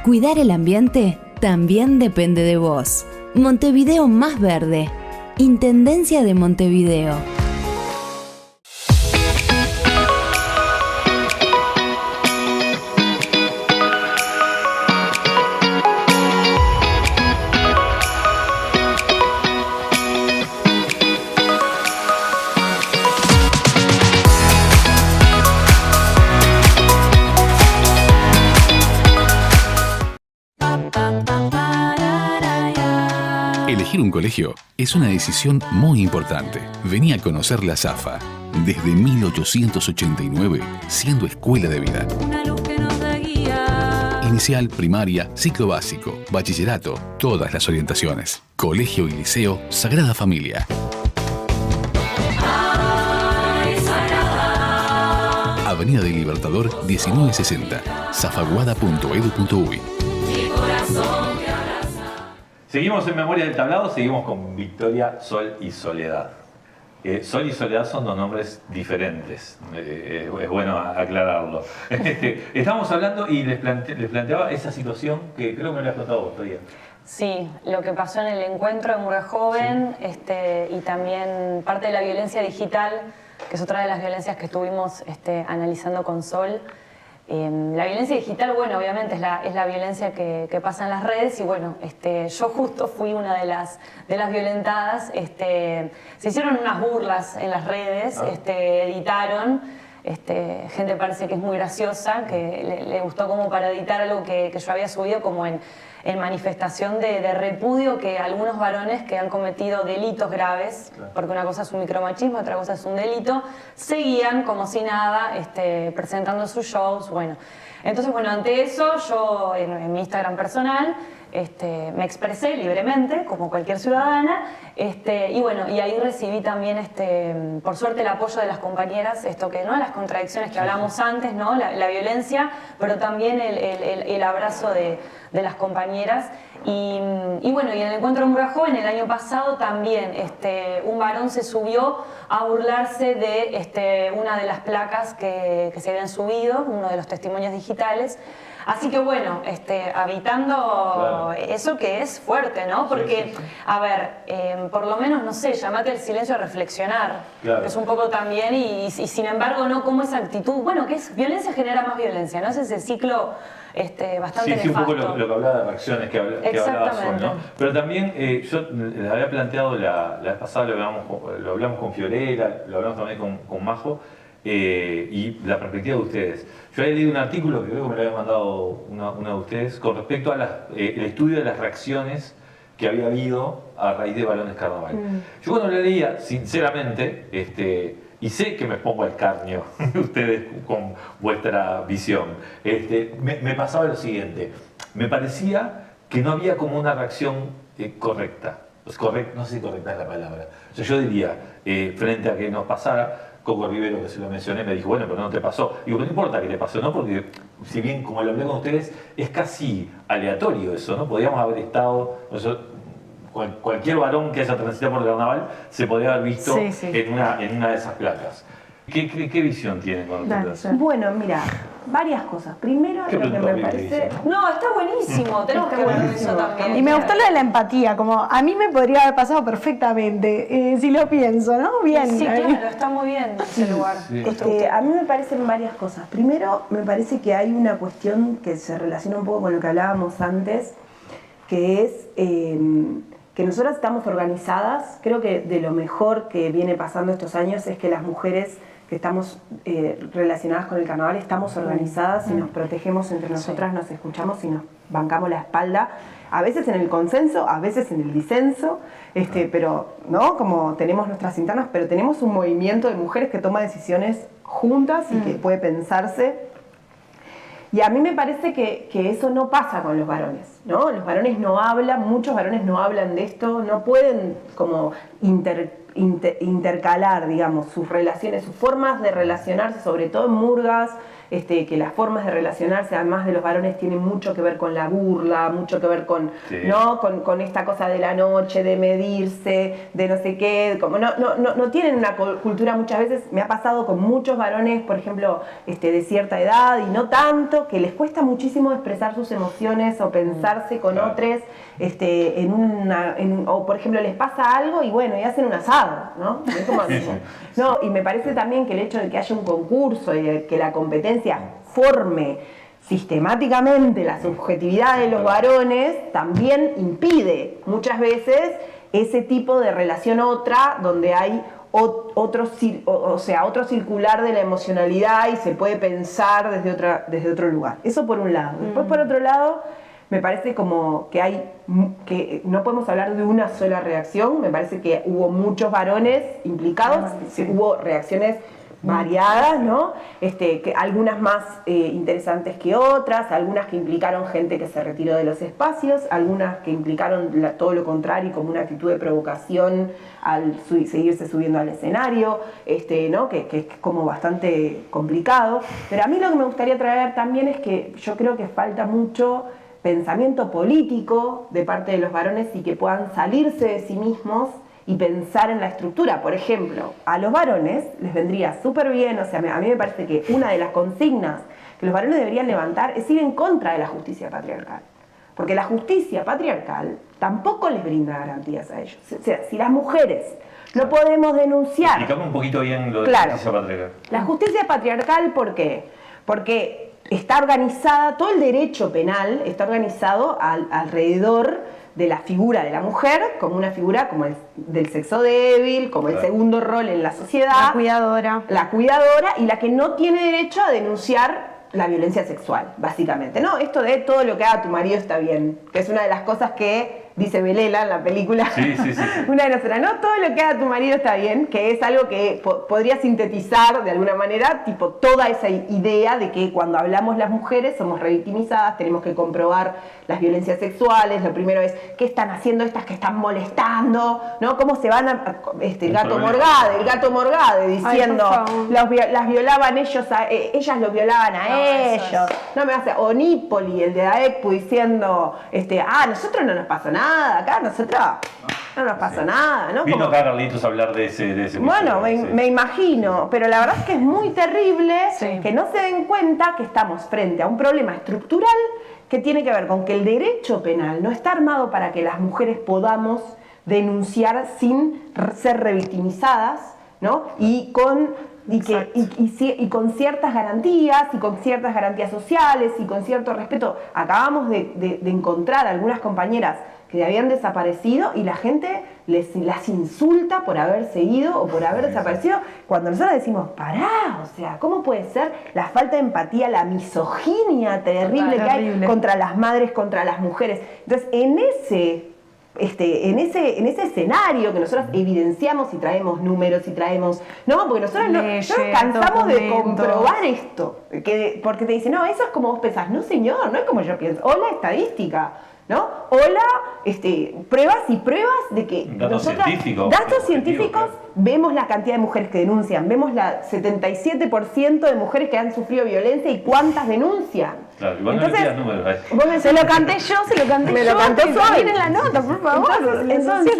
Cuidar el ambiente también depende de vos. Montevideo Más Verde. Intendencia de Montevideo. Elegir un colegio es una decisión muy importante. Vení a conocer la SAFA. Desde 1889, siendo escuela de vida. Una luz que nos da guía. Inicial, primaria, ciclo básico, bachillerato, todas las orientaciones. Colegio y liceo Sagrada Familia. Ay, Sagrada. Avenida del Libertador 1960, zafaguada.edu.uy. Seguimos en Memorias del Tablado, seguimos con Victoria, Sol y Soledad. Sol y Soledad son dos nombres diferentes, es bueno aclararlo. Estamos hablando y les planteaba esa situación que creo que me lo has contado vos todavía. Sí, lo que pasó en el encuentro de Murga Joven, y también parte de la violencia digital, que es otra de las violencias que estuvimos analizando con Sol. La violencia digital, bueno, obviamente es la violencia que pasa en las redes y bueno, yo justo fui una de las violentadas. Se hicieron unas burlas en las redes, editaron. Gente parece que es muy graciosa, que le gustó como para editar algo que yo había subido como en manifestación de repudio que algunos varones que han cometido delitos graves, porque una cosa es un micromachismo, otra cosa es un delito, seguían como si nada presentando sus shows. Bueno, entonces, bueno, ante eso yo en mi Instagram personal me expresé libremente, como cualquier ciudadana, y bueno, y ahí recibí también, por suerte, el apoyo de las compañeras, ¿no? Las contradicciones que hablamos antes, ¿no? La violencia, pero también el abrazo de las compañeras. Y bueno, y en el encuentro de Murga Joven el año pasado también un varón se subió a burlarse de una de las placas que se habían subido, uno de los testimonios digitales. Así que bueno, habitando eso que es fuerte, ¿no? Porque, a ver, por lo menos, no sé, llamate al silencio a reflexionar. Claro. Es un poco también, y sin embargo, ¿no? Como esa actitud, bueno, que es violencia genera más violencia, ¿no? Es ese ciclo bastante nefasto. Sí, un poco lo que hablaba de reacciones que hablaba Sol, ¿no? Pero también yo les había planteado la vez pasada, lo hablamos con Fiorella, lo hablamos también con Majo, y la perspectiva de ustedes. Yo había leído un artículo que creo que me lo había mandado una de ustedes con respecto a el estudio de las reacciones que había habido a raíz de Balones Carnaval. Yo cuando lo leía, sinceramente, y sé que me pongo al carnio de ustedes con vuestra visión, me pasaba lo siguiente: me parecía que no había como una reacción correcta. No sé si correcta es la palabra. O sea, yo diría, frente a que nos pasara, Coco Rivero, que se lo mencioné, me dijo, bueno, pero no te pasó. Digo, no importa que te pasó, ¿no? Porque si bien, como lo hablé con ustedes, es casi aleatorio eso, ¿no? Podríamos haber estado, cualquier varón que haya transitado por el carnaval se podría haber visto en una de esas placas. ¿Qué visión tienen con ustedes? Bueno, mira, varias cosas. Primero, lo que me parece... No, está buenísimo, tenemos que ver eso también. Y me gustó lo de la empatía, como a mí me podría haber pasado perfectamente, si lo pienso, ¿no? Bien. Sí, claro, está muy bien ese lugar. A mí me parecen varias cosas. Primero, me parece que hay una cuestión que se relaciona un poco con lo que hablábamos antes, que es que nosotras estamos organizadas. Creo que de lo mejor que viene pasando estos años es que las mujeres que estamos relacionadas con el carnaval estamos organizadas y nos protegemos entre nosotras, nos escuchamos y nos bancamos la espalda, a veces en el consenso, a veces en el disenso, pero no, como tenemos nuestras internas, pero tenemos un movimiento de mujeres que toma decisiones juntas y que puede pensarse. Y a mí me parece que eso no pasa con los varones, ¿no? Los varones no hablan, muchos varones no hablan de esto, no pueden como intercalar, digamos, sus relaciones, sus formas de relacionarse, sobre todo en murgas, que las formas de relacionarse, además de los varones, tienen mucho que ver con la burla, mucho que ver con, ¿no? con esta cosa de la noche, de medirse, de no sé qué, como no tienen una cultura muchas veces. Me ha pasado con muchos varones, por ejemplo, de cierta edad y no tanto, que les cuesta muchísimo expresar sus emociones o pensarse con otros, o por ejemplo les pasa algo y bueno, y hacen un asado, ¿no? Es como, no, y me parece también que el hecho de que haya un concurso y de que la competencia forme sistemáticamente la subjetividad de los varones también impide muchas veces ese tipo de relación donde hay otro circular de la emocionalidad y se puede pensar desde otro lugar. Eso por un lado. Después, por otro lado, me parece como que no podemos hablar de una sola reacción. Me parece que hubo muchos varones implicados, hubo reacciones variadas, ¿no? Que algunas más interesantes que otras, algunas que implicaron gente que se retiró de los espacios, algunas que implicaron todo lo contrario, como una actitud de provocación al seguirse subiendo al escenario, ¿no? Que es como bastante complicado. Pero a mí lo que me gustaría traer también es que yo creo que falta mucho pensamiento político de parte de los varones y que puedan salirse de sí mismos y pensar en la estructura. Por ejemplo, a los varones les vendría súper bien, o sea, a mí me parece que una de las consignas que los varones deberían levantar es ir en contra de la justicia patriarcal. Porque la justicia patriarcal tampoco les brinda garantías a ellos. O sea, si las mujeres no podemos denunciar... Explicame un poquito bien lo de la justicia patriarcal. La justicia patriarcal, ¿por qué? Porque está organizada, todo el derecho penal está organizado alrededor de la figura de la mujer como una figura como del sexo débil, como el segundo rol en la sociedad. La cuidadora. La cuidadora y la que no tiene derecho a denunciar la violencia sexual, básicamente, ¿no? Esto de todo lo que haga tu marido está bien, que es una de las cosas que dice Belela en la película. Sí. Una de nosotras, no todo lo que haga tu marido está bien, que es algo que podría sintetizar de alguna manera, tipo toda esa idea de que cuando hablamos las mujeres somos revictimizadas, tenemos que comprobar las violencias sexuales, lo primero es, ¿qué están haciendo estas que están molestando? ¿No? ¿Cómo se van a... el gato Morgade diciendo, las violaban ellos, ellas los violaban a ellos. No me hace, o Nípoli, el de Aekpu, diciendo, nosotros no nos pasó nada, acá nosotros no nos pasó nada, ¿no? Vino acá Carlitos a hablar de ese bueno, me imagino, pero la verdad es que es muy terrible que no se den cuenta que estamos frente a un problema estructural que tiene que ver con que el derecho penal no está armado para que las mujeres podamos denunciar sin ser revictimizadas, ¿no? Y con ciertas garantías, y con ciertas garantías sociales, y con cierto respeto. Acabamos de encontrar algunas compañeras que habían desaparecido y la gente las insulta por haber seguido o por haber desaparecido, cuando nosotros decimos, pará, o sea, ¿cómo puede ser la falta de empatía, la misoginia terrible que hay contra las madres, contra las mujeres? Entonces, en ese escenario que nosotros evidenciamos y traemos números y traemos... No, porque nosotros cansamos de comprobar esto. Porque te dicen, no, eso es como vos pensás. No, señor, no es como yo pienso. O la estadística, ¿no? O pruebas y pruebas de que datos científicos, vemos la cantidad de mujeres que denuncian, vemos la 77% de mujeres que han sufrido violencia y cuántas denuncian. Claro, igual no le tiras números. Se lo canté yo. Me lo canté hoy. Miren la nota, por favor. Entonces,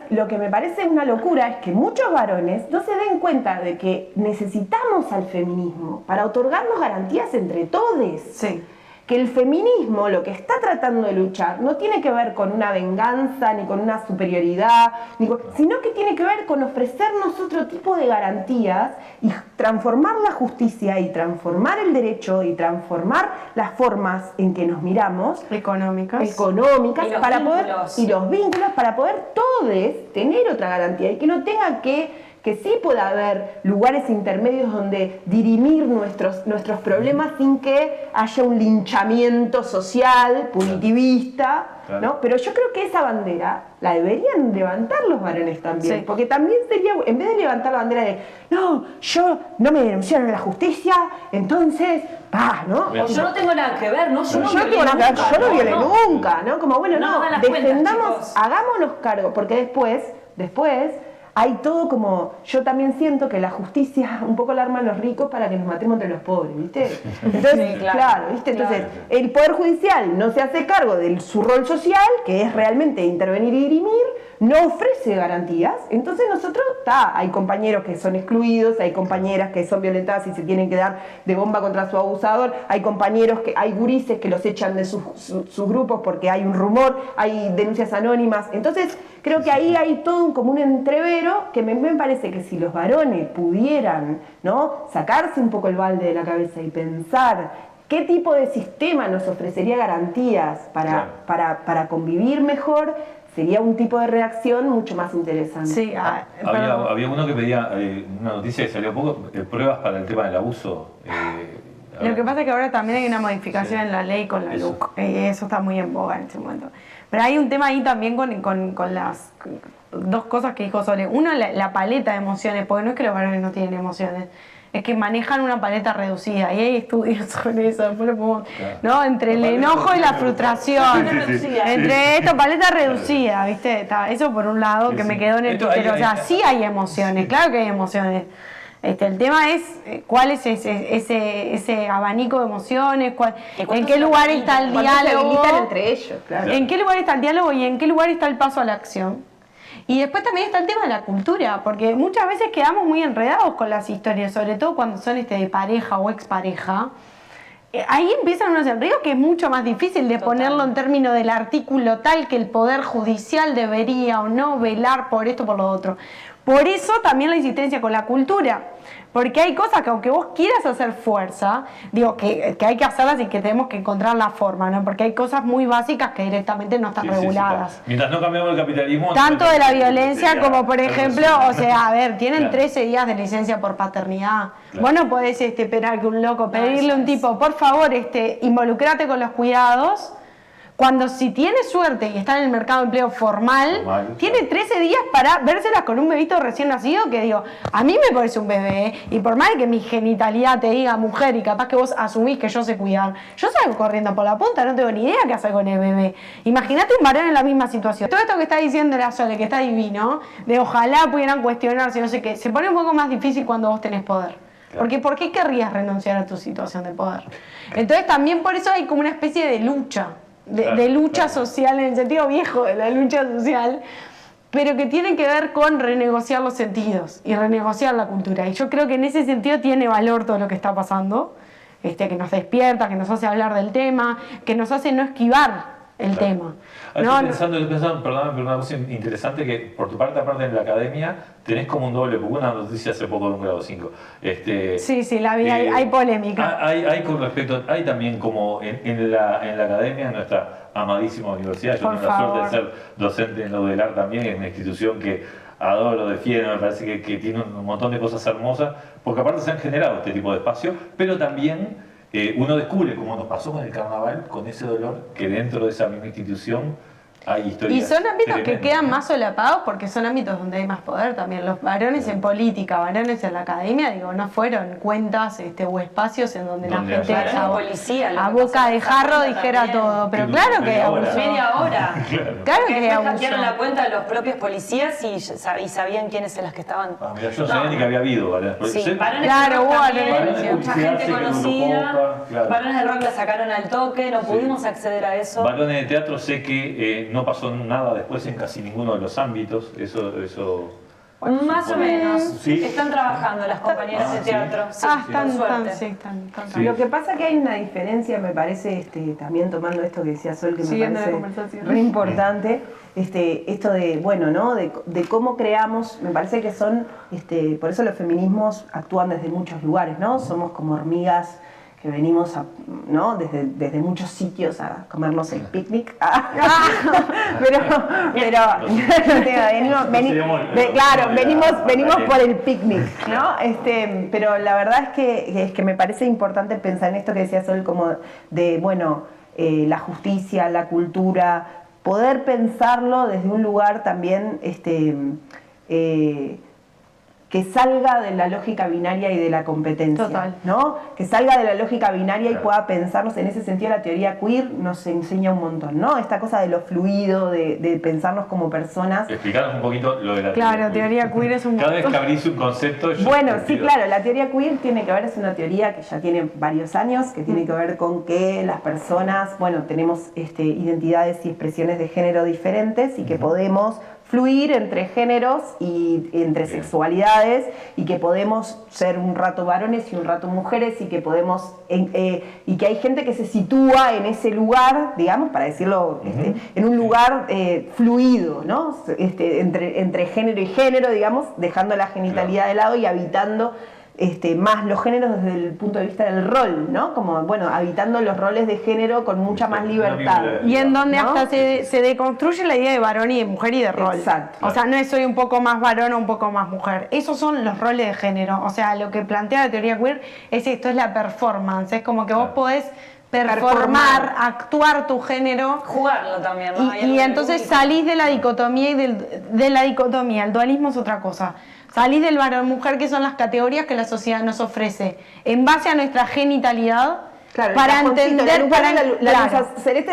lo que me parece una locura es que muchos varones no se den cuenta de que necesitamos al feminismo para otorgarnos garantías entre todos. Sí. Que el feminismo lo que está tratando de luchar no tiene que ver con una venganza ni con una superioridad, sino que tiene que ver con ofrecernos otro tipo de garantías y transformar la justicia y transformar el derecho y transformar las formas en que nos miramos económicas y los vínculos para poder todos tener otra garantía y que no tenga que sí pueda haber lugares intermedios donde dirimir nuestros problemas sin que haya un linchamiento social, punitivista, ¿no? Pero yo creo que esa bandera la deberían levantar los varones también, porque también sería, en vez de levantar la bandera de no me denunciaron en la justicia, entonces, ¿no? Yo no tengo nada que ver, ¿no? Yo no violé nunca, ¿no? Como, bueno, defendamos, hagámonos cargo, porque después hay todo como, yo también siento que la justicia un poco la arman los ricos para que nos matemos entre los pobres, ¿viste? Entonces, ¿viste? Entonces, el Poder Judicial no se hace cargo de su rol social, que es realmente intervenir y dirimir, no ofrece garantías, entonces nosotros, hay compañeros que son excluidos, hay compañeras que son violentadas y se tienen que dar de bomba contra su abusador, hay compañeros hay gurises que los echan de sus grupos porque hay un rumor, hay denuncias anónimas, entonces creo que ahí hay todo como un entrevero que me parece que si los varones pudieran, ¿no?, sacarse un poco el balde de la cabeza y pensar qué tipo de sistema nos ofrecería garantías para convivir mejor, sería un tipo de reacción mucho más interesante. Sí, había uno que pedía, una noticia que salió poco, pruebas para el tema del abuso. Lo que pasa es que ahora también hay una modificación en la ley con la LUC. Eso está muy en boga en este momento. Pero hay un tema ahí también con las dos cosas que dijo Sole. Uno, la paleta de emociones, porque no es que los varones no tienen emociones. es que manejan una paleta reducida y hay estudios sobre eso, después lo podemos, ¿no? Entre el enojo y la frustración, entre esto, paleta reducida, ¿viste? Eso por un lado que me quedó en el tintero, o sea, sí hay emociones, claro que hay emociones. El tema es cuál es ese abanico de emociones, en qué lugar está el diálogo, entre ellos, claro. En qué lugar está el diálogo y en qué lugar está el paso a la acción. Y después también está el tema de la cultura, porque muchas veces quedamos muy enredados con las historias, sobre todo cuando son de pareja o expareja. Ahí empiezan unos enredos que es mucho más difícil de ponerlo en términos del artículo tal que el Poder Judicial debería o no velar por esto o por lo otro. Por eso también la insistencia con la cultura, porque hay cosas que aunque vos quieras hacer fuerza, digo que hay que hacerlas y que tenemos que encontrar la forma, ¿no? Porque hay cosas muy básicas que directamente no están reguladas. Claro. Mientras no cambiamos el capitalismo... Tanto de la violencia como, por ejemplo, o sea, a ver, tienen 13 días de licencia por paternidad. Claro. Vos no podés esperar que un loco, pedirle a un tipo, por favor, involucrate con los cuidados, cuando si tiene suerte y está en el mercado de empleo formal, tiene 13 días para vérselas con un bebito recién nacido que digo, a mí me parece un bebé, y por más que mi genitalidad te diga mujer y capaz que vos asumís que yo sé cuidar, yo salgo corriendo por la punta, no tengo ni idea qué hacer con el bebé. Imagínate un varón en la misma situación. Todo esto que está diciendo la Sole, que está divino, de ojalá pudieran cuestionarse, no sé qué, se pone un poco más difícil cuando vos tenés poder. Porque ¿por qué querrías renunciar a tu situación de poder? Entonces también por eso hay como una especie de lucha. De lucha social, en el sentido viejo de la lucha social, pero que tiene que ver con renegociar los sentidos y renegociar la cultura. Y yo creo que en ese sentido tiene valor todo lo que está pasando, que nos despierta, que nos hace hablar del tema, que nos hace no esquivar el tema. Estoy pensando, perdóname, pero una cosa interesante que por tu parte, aparte en la academia, tenés como un doble, porque una noticia hace poco de un grado 5. Sí, la vi, hay polémica. Hay con respecto, hay también como en la academia, en nuestra amadísima universidad, yo tengo la suerte de ser docente en la UDELAR también, es una institución que adoro, defiendo, me parece que tiene un montón de cosas hermosas, porque aparte se han generado este tipo de espacios, pero también uno descubre, como nos pasó con el carnaval, con ese dolor, que dentro de esa misma institución hay historias. Y son ámbitos que quedan más solapados porque son ámbitos donde hay más poder también. Los varones en política, varones en la academia, digo, no fueron cuentas o espacios en donde la gente a boca de jarro dijera todo. Pero claro que hay abuso. Media hora. Claro que hay abuso. Hackearon la cuenta de los propios policías y sabían quiénes eran las que estaban. Mira, yo no sabía ni que había habido, ¿vale? Sí, claro, hubo varones. Mucha gente conocida. Varones del rock la sacaron al toque, no pudimos acceder a eso. Varones de teatro sé que no pasó nada después en casi ninguno de los ámbitos. Eso más o menos. ¿Sí? Están trabajando las compañeras de teatro. Sí, están. Lo que pasa es que hay una diferencia, me parece, también tomando esto que decía Sol, que me parece muy importante, esto de, bueno, ¿no? De cómo creamos, me parece que son, por eso los feminismos actúan desde muchos lugares, ¿no? Somos como hormigas que venimos ¿no? desde muchos sitios a comernos el picnic. Venimos por el picnic, ¿no? Pero la verdad es que me parece importante pensar en esto que decía Sol, como de, bueno, la justicia, la cultura, poder pensarlo desde un lugar también que salga de la lógica binaria y de la competencia. Total. ¿No? Que salga de la lógica binaria y pueda pensarnos. En ese sentido, la teoría queer nos enseña un montón, ¿no? Esta cosa de lo fluido, de pensarnos como personas. Explicaros un poquito lo de la teoría queer es un Cada vez que abrís un concepto... Bueno, sí, claro, la teoría queer tiene que ver, es una teoría que ya tiene varios años, que tiene que ver con que las personas, bueno, tenemos identidades y expresiones de género diferentes y que podemos fluir entre géneros y entre sexualidades y que podemos ser un rato varones y un rato mujeres y que podemos y que hay gente que se sitúa en ese lugar, digamos, para decirlo, en un lugar fluido, ¿no? Entre género y género, digamos, dejando la genitalidad de lado y habitando más los géneros desde el punto de vista del rol, ¿no? Como, bueno, habitando los roles de género con mucha más libertad. Y en donde hasta se deconstruye la idea de varón y de mujer y de rol. Exacto. O sea, no es soy un poco más varón o un poco más mujer. Esos son los roles de género. O sea, lo que plantea la teoría queer es esto, es la performance. Es como que vos podés performar, actuar tu género. Jugarlo también, ¿no? Y entonces salís de la dicotomía y de la dicotomía. El dualismo es otra cosa. Salís del varón-mujer, que son las categorías que la sociedad nos ofrece en base a nuestra genitalidad, claro, para entender, la luz celeste,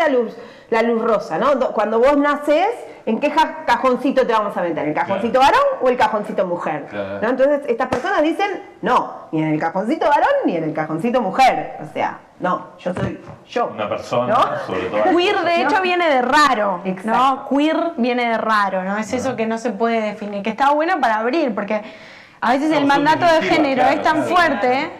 la luz rosa, ¿no? Cuando vos nacés, ¿en qué cajoncito te vamos a meter? ¿El cajoncito varón o el cajoncito mujer? Claro. ¿No? Entonces, estas personas dicen, no, ni en el cajoncito varón ni en el cajoncito mujer. O sea, no, yo soy yo. Una persona, ¿no? sobre todo. Queer, de hecho, viene de raro, Exacto. ¿no? Queer viene de raro, ¿no? Es eso que no se puede definir, que está bueno para abrir, porque a veces el mandato de género es tan fuerte,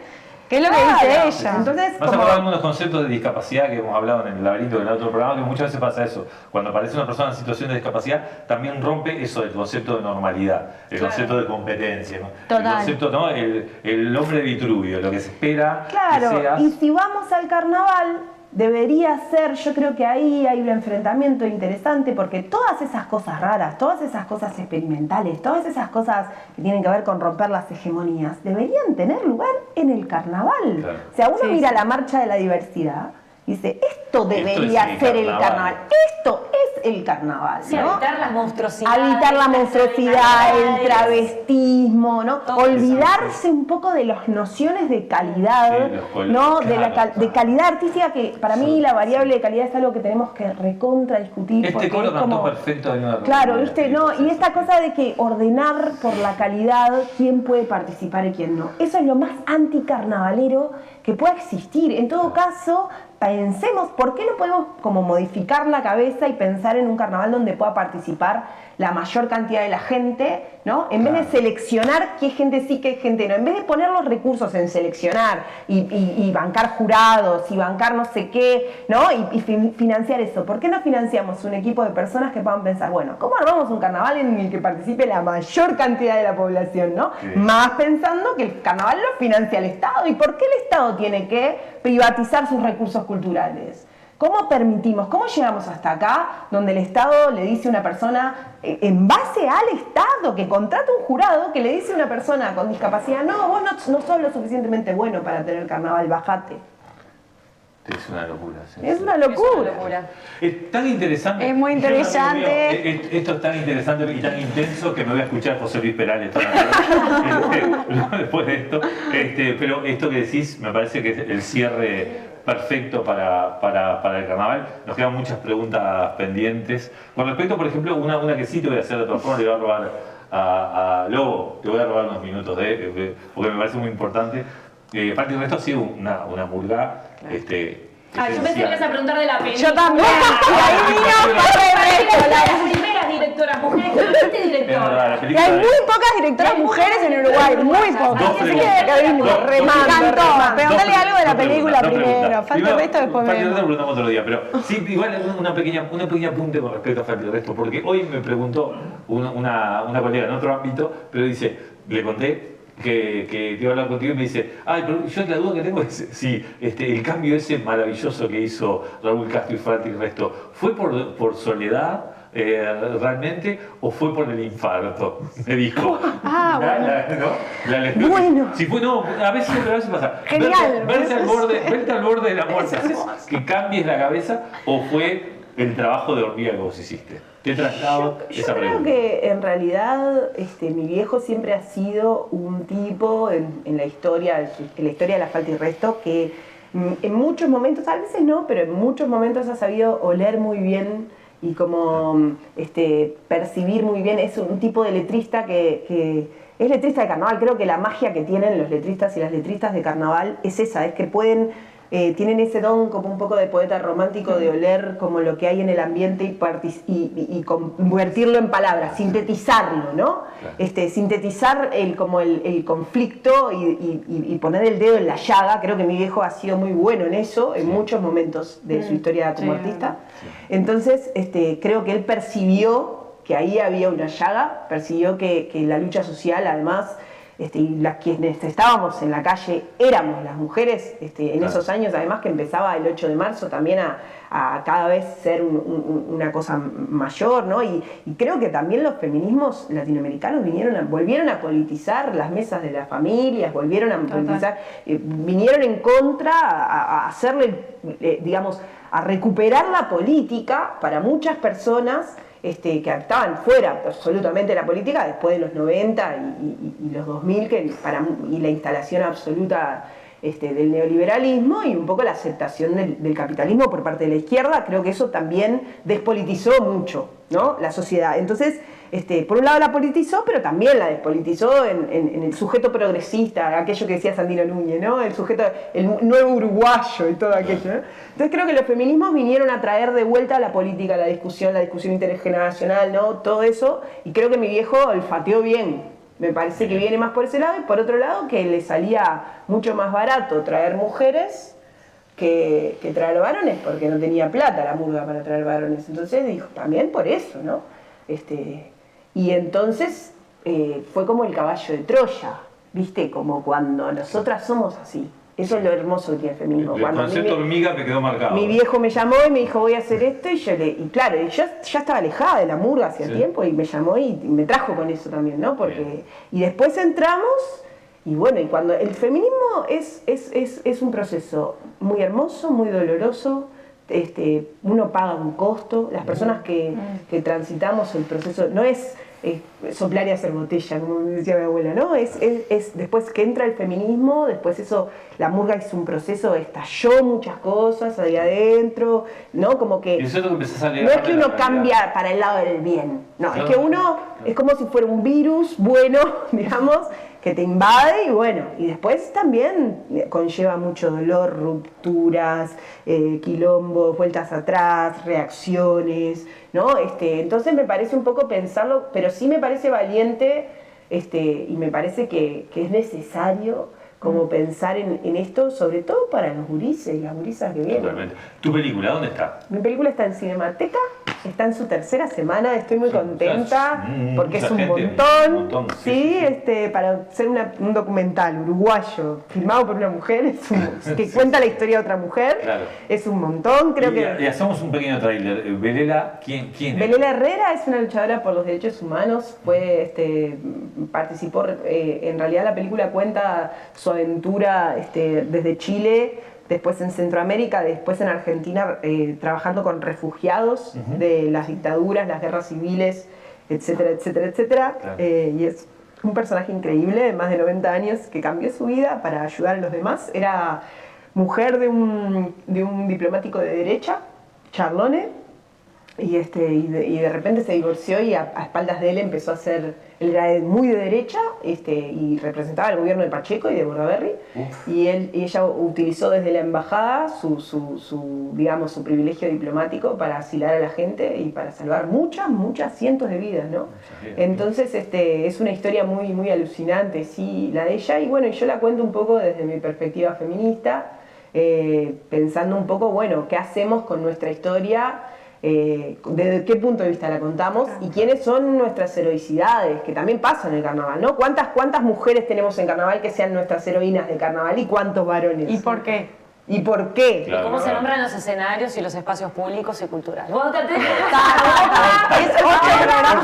que es lo que dice ella. Entonces, Vas a hablar de algunos conceptos de discapacidad que hemos hablado en el laberinto del otro programa, que muchas veces pasa eso. Cuando aparece una persona en situación de discapacidad, también rompe eso del concepto de normalidad, el concepto de competencia, ¿no? Total. El concepto, ¿no? El hombre de Vitruvio, lo que se espera claro, que seas. y si vamos al carnaval, debería ser, yo creo que ahí hay un enfrentamiento interesante, porque todas esas cosas raras, todas esas cosas experimentales, todas esas cosas que tienen que ver con romper las hegemonías, deberían tener lugar en el carnaval. Claro. O sea, uno Sí, mira sí. la marcha de la diversidad y dice, esto debería ser el carnaval. Esto es el carnaval, Sí, ¿no? evitar las monstruosidades. Evitar la monstruosidad, el travestismo, ¿no? Todo Olvidarse un poco de las nociones de calidad, Sí, los colores, ¿no? De, claro, de calidad artística, que para mí la variable de calidad es algo que tenemos que recontra discutir. Este porque coro es cantó como, perfecto en una claro, reunión, ¿viste? No, y esta cosa de que ordenar por la calidad quién puede participar y quién no. Eso es lo más anticarnavalero que pueda existir. En todo caso, pensemos, ¿por qué no podemos como modificar la cabeza y pensar en un carnaval donde pueda participar la mayor cantidad de la gente, ¿no? En vez de seleccionar qué gente sí, qué gente no. En vez de poner los recursos en seleccionar y bancar jurados y bancar no sé qué, ¿no? Y financiar eso. ¿Por qué no financiamos un equipo de personas que puedan pensar, bueno, ¿cómo armamos un carnaval en el que participe la mayor cantidad de la población, ¿no? Sí. Más pensando que el carnaval lo financia el Estado. ¿Y por qué el Estado tiene que privatizar sus recursos culturales? ¿Cómo permitimos, cómo llegamos hasta acá, donde el Estado le dice a una persona, en base al Estado, que contrata un jurado que le dice a una persona con discapacidad, no, vos no sos lo suficientemente bueno para tener carnaval, bajate? Es una locura. Sí. Es una locura. Es tan interesante. Es muy interesante. Esto es tan interesante y tan intenso que me voy a escuchar a José Luis Perales toda la tarde, después de esto. Pero esto que decís me parece que es el cierre perfecto para el carnaval. Nos quedan muchas preguntas pendientes. Con respecto, por ejemplo, una que sí te voy a hacer de otra forma, le voy a robar a Lobo, te voy a robar unos minutos porque me parece muy importante. Aparte de esto ha sido una murga. Yo pensé que ibas a preguntar de la película. Yo también. Y ahí vino las primeras directoras mujeres. ¿Qué directora? Y hay muy pocas directoras mujeres en Uruguay, muy pocas. Así que acá vimos, remando, remando. remando. Preguntale algo de la película preguntas. primero. Falta el resto, después Falta el resto vemos. lo preguntamos otro día, pero sí, igual una pequeña apunte con respecto a Falta el resto, porque hoy me preguntó una colega en otro ámbito, pero dice, le conté que iba a hablar contigo y me dice, ay, pero yo la duda que tengo es si el cambio ese maravilloso que hizo Raúl Castro y Falta el resto, ¿fue por soledad? ¿Realmente o fue por el infarto? Me dijo. Bueno. Si fue, no, a veces pasa. Genial. Verte al borde de la muerte, ¿haces que cambies la cabeza o fue el trabajo de hormiga que vos hiciste? Te he trasladado esa Creo pregunta. que en realidad mi viejo siempre ha sido un tipo en la historia de la Falta y Resto que en muchos momentos, a veces no, pero en muchos momentos ha sabido oler muy bien y como percibir muy bien. Es un tipo de letrista que es letrista de carnaval. Creo que la magia que tienen los letristas y las letristas de carnaval es esa, es que tienen ese don como un poco de poeta romántico de oler como lo que hay en el ambiente y convertirlo en palabras, sintetizarlo, ¿no? Sintetizar el conflicto y poner el dedo en la llaga. Creo que mi viejo ha sido muy bueno en eso, en muchos momentos de su historia como artista. Entonces, creo que él percibió que ahí había una llaga, percibió que la lucha social, además, y quienes estábamos en la calle éramos las mujeres en esos años, además que empezaba el 8 de marzo también a cada vez ser una cosa mayor, ¿no? Y creo que también los feminismos latinoamericanos volvieron a politizar las mesas de las familias, volvieron a politizar, vinieron en contra a hacerle, digamos, a recuperar la política para muchas personas que estaban fuera absolutamente de la política después de los 90 y los 2000 y la instalación absoluta del neoliberalismo y un poco la aceptación del capitalismo por parte de la izquierda. Creo que eso también despolitizó mucho, ¿no?, la sociedad. Entonces, por un lado la politizó, pero también la despolitizó en el sujeto progresista, aquello que decía Sandino Núñez, ¿no?, el sujeto, el nuevo uruguayo y todo aquello, ¿no? Entonces creo que los feminismos vinieron a traer de vuelta a la política, la discusión intergeneracional, ¿no?, todo eso, y creo que mi viejo olfateó bien. Me parece que viene más por ese lado, y por otro lado que le salía mucho más barato traer mujeres que traer varones, porque no tenía plata la murga para traer varones. Entonces dijo, también por eso, ¿no? Y entonces fue como el caballo de Troya, ¿viste? Como cuando nosotras somos así. Eso es lo hermoso que tiene el feminismo. El concepto hormiga te quedó marcado. Mi viejo me llamó y me dijo, voy a hacer esto, y claro, yo ya estaba alejada de la murga hacía tiempo, y me llamó y me trajo con eso también, ¿no? Porque, y después entramos, y bueno, y cuando el feminismo es un proceso muy hermoso, muy doloroso, uno paga un costo, las personas que transitamos el proceso, no es soplar y hacer botella, como me decía mi abuela, ¿no? Es después que entra el feminismo, después eso, la murga hizo un proceso, estalló muchas cosas ahí adentro, ¿no? Como que, no es que uno cambia para el lado del bien, no, claro. Es que uno es como si fuera un virus bueno, digamos, que te invade, y bueno, y después también conlleva mucho dolor, rupturas, quilombos, vueltas atrás, reacciones, ¿no? Entonces me parece un poco pensarlo, pero sí me parece valiente, y me parece que es necesario como pensar en esto, sobre todo para los gurises y las gurisas que vienen. Totalmente. ¿Tu película dónde está? Mi película está en Cinemateca, está en su tercera semana, estoy muy contenta porque es un montón, sí, para hacer un documental uruguayo filmado por una mujer, que cuenta la historia de otra mujer, claro. Es un montón, creo que... Y hacemos un pequeño tráiler. Belela, ¿quién es? Belela Herrera es una luchadora por los derechos humanos, participó, en realidad la película cuenta su aventura desde Chile, después en Centroamérica, después en Argentina, trabajando con refugiados de las dictaduras, las guerras civiles, etcétera, etcétera, etcétera. Claro. Y es un personaje increíble de más de 90 años que cambió su vida para ayudar a los demás. Era mujer de un diplomático de derecha, Charlone, y de repente se divorció y a espaldas de él empezó a ser... Él era muy de derecha y representaba al gobierno de Pacheco y de Bordaberry. Y ella utilizó desde la embajada su privilegio diplomático para asilar a la gente y para salvar muchas, cientos de vidas, ¿no? Entonces es una historia muy, muy alucinante, sí, la de ella. Y bueno, yo la cuento un poco desde mi perspectiva feminista, pensando un poco, bueno, ¿qué hacemos con nuestra historia? ¿Desde qué punto de vista la contamos? Y quiénes son nuestras heroicidades, que también pasan en el carnaval, ¿no? ¿Cuántas mujeres tenemos en carnaval que sean nuestras heroínas del carnaval y cuántos varones? ¿Y por qué? ¿Y por qué? Claro, ¿cómo se nombran los escenarios y los espacios públicos y culturales? Por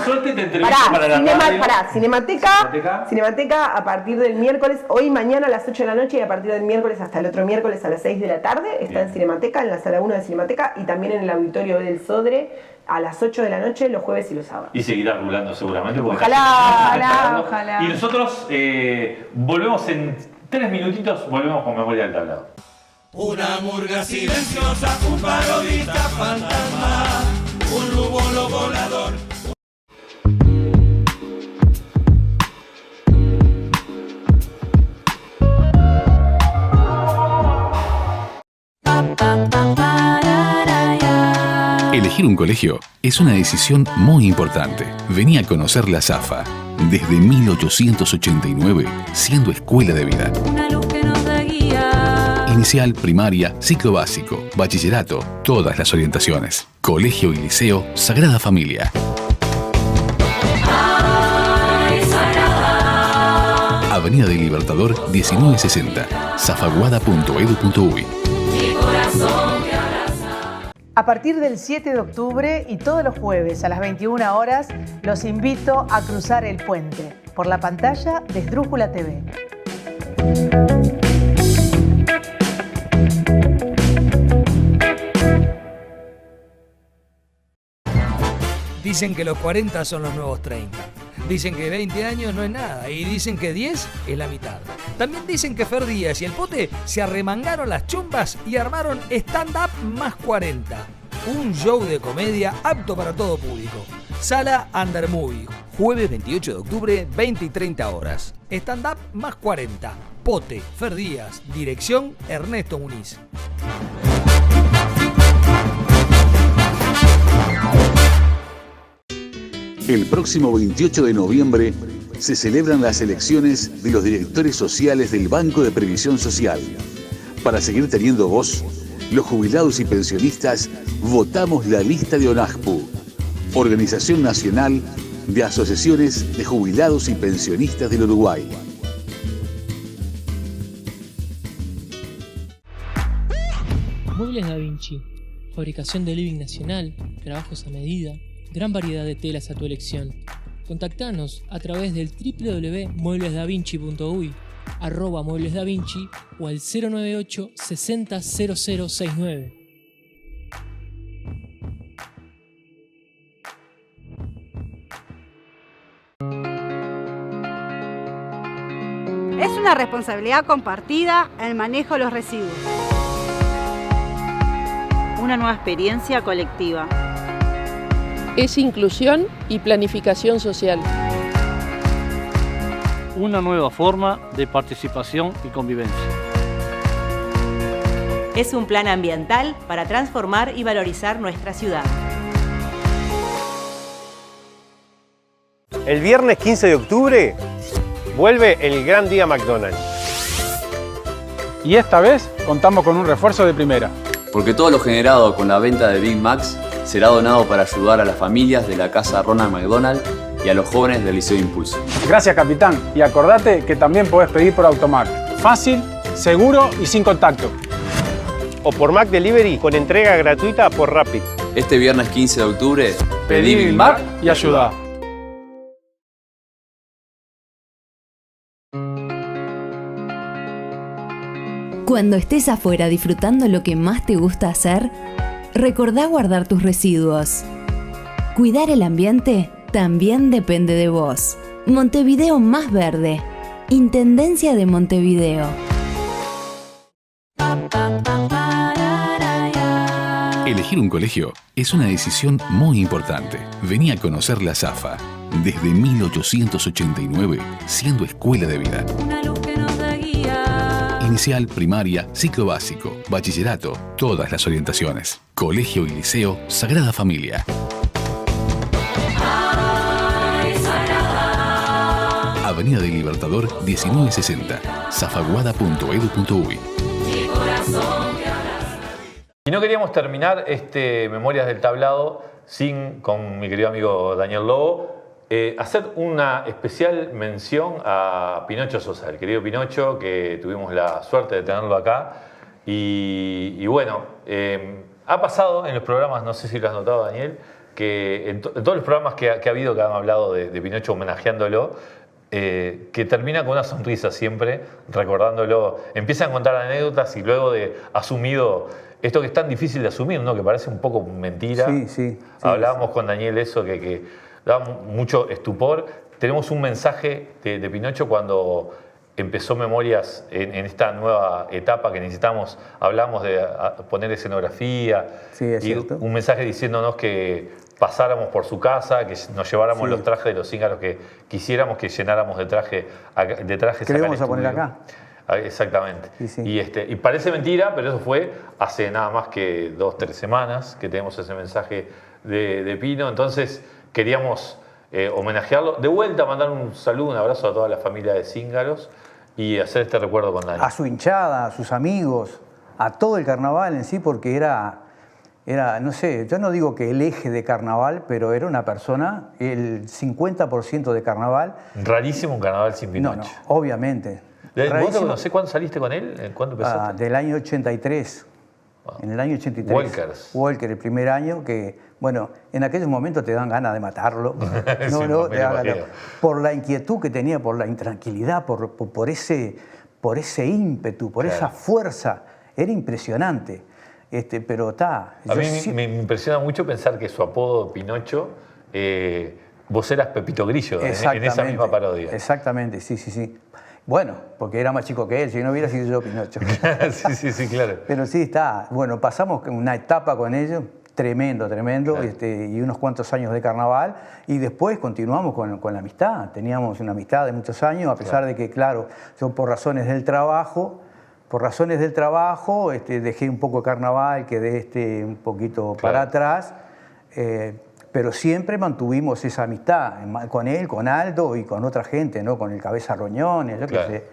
suerte te entrevisto para la Cinemateca a partir del miércoles, hoy y mañana a las 8 de la noche, y a partir del miércoles hasta el otro miércoles a las 6 de la tarde, está en Cinemateca, en la sala 1 de Cinemateca, y también en el auditorio del Sodre a las 8 de la noche los jueves y los sábados. Y seguirá rulando seguramente. Ojalá. Y nosotros volvemos en 3 minutitos, volvemos con Memoria del Tablado. Una murga silenciosa, un parodista fantasma, un lúbolo volador. Elegir un colegio es una decisión muy importante. Vení a conocer la Safa, desde 1889, siendo escuela de vida. Una luz que nos da guía. Inicial, primaria, ciclo básico, bachillerato, todas las orientaciones. Colegio y Liceo Sagrada Familia. Ay, Sagrada. Avenida del Libertador 1960, zafaguada.edu.uy. Mi corazón te abraza. A partir del 7 de octubre y todos los jueves a las 21 horas, los invito a cruzar el puente por la pantalla de Esdrújula TV. Dicen que los 40 son los nuevos 30. Dicen que 20 años no es nada y dicen que 10 es la mitad. También dicen que Fer Díaz y el Pote se arremangaron las chumbas y armaron stand-up más 40. Un show de comedia apto para todo público. Sala Under Movie. Jueves 28 de octubre, 20 y 30 horas. Stand-up más 40. Pote, Fer Díaz. Dirección Ernesto Muniz. El próximo 28 de noviembre se celebran las elecciones de los directores sociales del Banco de Previsión Social. Para seguir teniendo voz, los jubilados y pensionistas votamos la lista de ONAJPU, Organización Nacional de Asociaciones de Jubilados y Pensionistas del Uruguay. Muebles Da Vinci, fabricación de living nacional, trabajos a medida, gran variedad de telas a tu elección. Contactanos a través del www.mueblesdavinci.uy, @mueblesdavinci o al 098 60 0069. Es una responsabilidad compartida el manejo de los residuos. Una nueva experiencia colectiva. Es inclusión y planificación social. Una nueva forma de participación y convivencia. Es un plan ambiental para transformar y valorizar nuestra ciudad. El viernes 15 de octubre vuelve el Gran Día McDonald's. Y esta vez contamos con un refuerzo de primera. Porque todo lo generado con la venta de Big Macs será donado para ayudar a las familias de la Casa Ronald McDonald y a los jóvenes del Liceo Impulso. Gracias, capitán. Y acordate que también podés pedir por Automac. Fácil, seguro y sin contacto. O por Mac Delivery con entrega gratuita por Rappi. Este viernes 15 de octubre, pedí Big Mac y ayuda. Cuando estés afuera disfrutando lo que más te gusta hacer, recordá guardar tus residuos. Cuidar el ambiente también depende de vos. Montevideo más verde. Intendencia de Montevideo. Elegir un colegio es una decisión muy importante. Vení a conocer la SAFA. Desde 1889, siendo escuela de vida. Una luz que nos da guía. Inicial, primaria, ciclo básico, bachillerato, todas las orientaciones. Colegio y Liceo Sagrada Familia. Avenida del Libertador 1960, zafaguada.edu.uy. Y no queríamos terminar este Memorias del Tablado sin, con mi querido amigo Daniel Lobo, hacer una especial mención a Pinocho Sosa, el querido Pinocho, que tuvimos la suerte de tenerlo acá. Y bueno, ha pasado en los programas, no sé si lo has notado, Daniel, que en todos los programas que ha habido que han hablado de Pinocho homenajeándolo, que termina con una sonrisa siempre, recordándolo. Empiezan a contar anécdotas y luego de asumido esto que es tan difícil de asumir, ¿no? Que parece un poco mentira. Sí. Hablábamos con Daniel eso, que daba mucho estupor. Tenemos un mensaje de Pinocho cuando empezó Memorias en esta nueva etapa que necesitamos. Hablamos de poner escenografía. Sí, es cierto. Un mensaje diciéndonos que pasáramos por su casa, que nos lleváramos los trajes de los cíngaros que quisiéramos, que llenáramos de trajes. ¿Qué le vamos a poner acá? Exactamente. Sí. Y parece mentira, pero eso fue hace nada más que 2 o 3 semanas que tenemos ese mensaje de Pino. Entonces queríamos homenajearlo. De vuelta, mandar un saludo, un abrazo a toda la familia de Cíngaros y hacer este recuerdo con Dani. A su hinchada, a sus amigos, a todo el carnaval en sí, porque era, no sé, yo no digo que el eje de carnaval, pero era una persona, el 50% de carnaval. Rarísimo un carnaval sin Pinocho. No, obviamente. ¿Vos te conocés cuándo saliste con él? ¿Cuándo empezaste? Del año 83. En el año 83. Walkers. Walker, el primer año que, bueno, en aquellos momentos te dan ganas de matarlo. Sí, te dan ganas. Por la inquietud que tenía, por la intranquilidad, por ese ímpetu, por esa fuerza. Era impresionante. Pero está. A mí me impresiona mucho pensar que su apodo Pinocho, vos eras Pepito Grillo en esa misma parodia. Exactamente, sí. Bueno, porque era más chico que él, si no hubiera sido yo Pinocho. sí, claro. Pero sí, está. Bueno, pasamos una etapa con ellos, tremendo, claro. Y unos cuantos años de carnaval, y después continuamos con la amistad. Teníamos una amistad de muchos años, a pesar de que, claro, yo por razones del trabajo, dejé un poco de carnaval, quedé un poquito para atrás, pero siempre mantuvimos esa amistad con él, con Aldo y con otra gente, ¿no? Con el Cabeza Roñones, yo qué sé,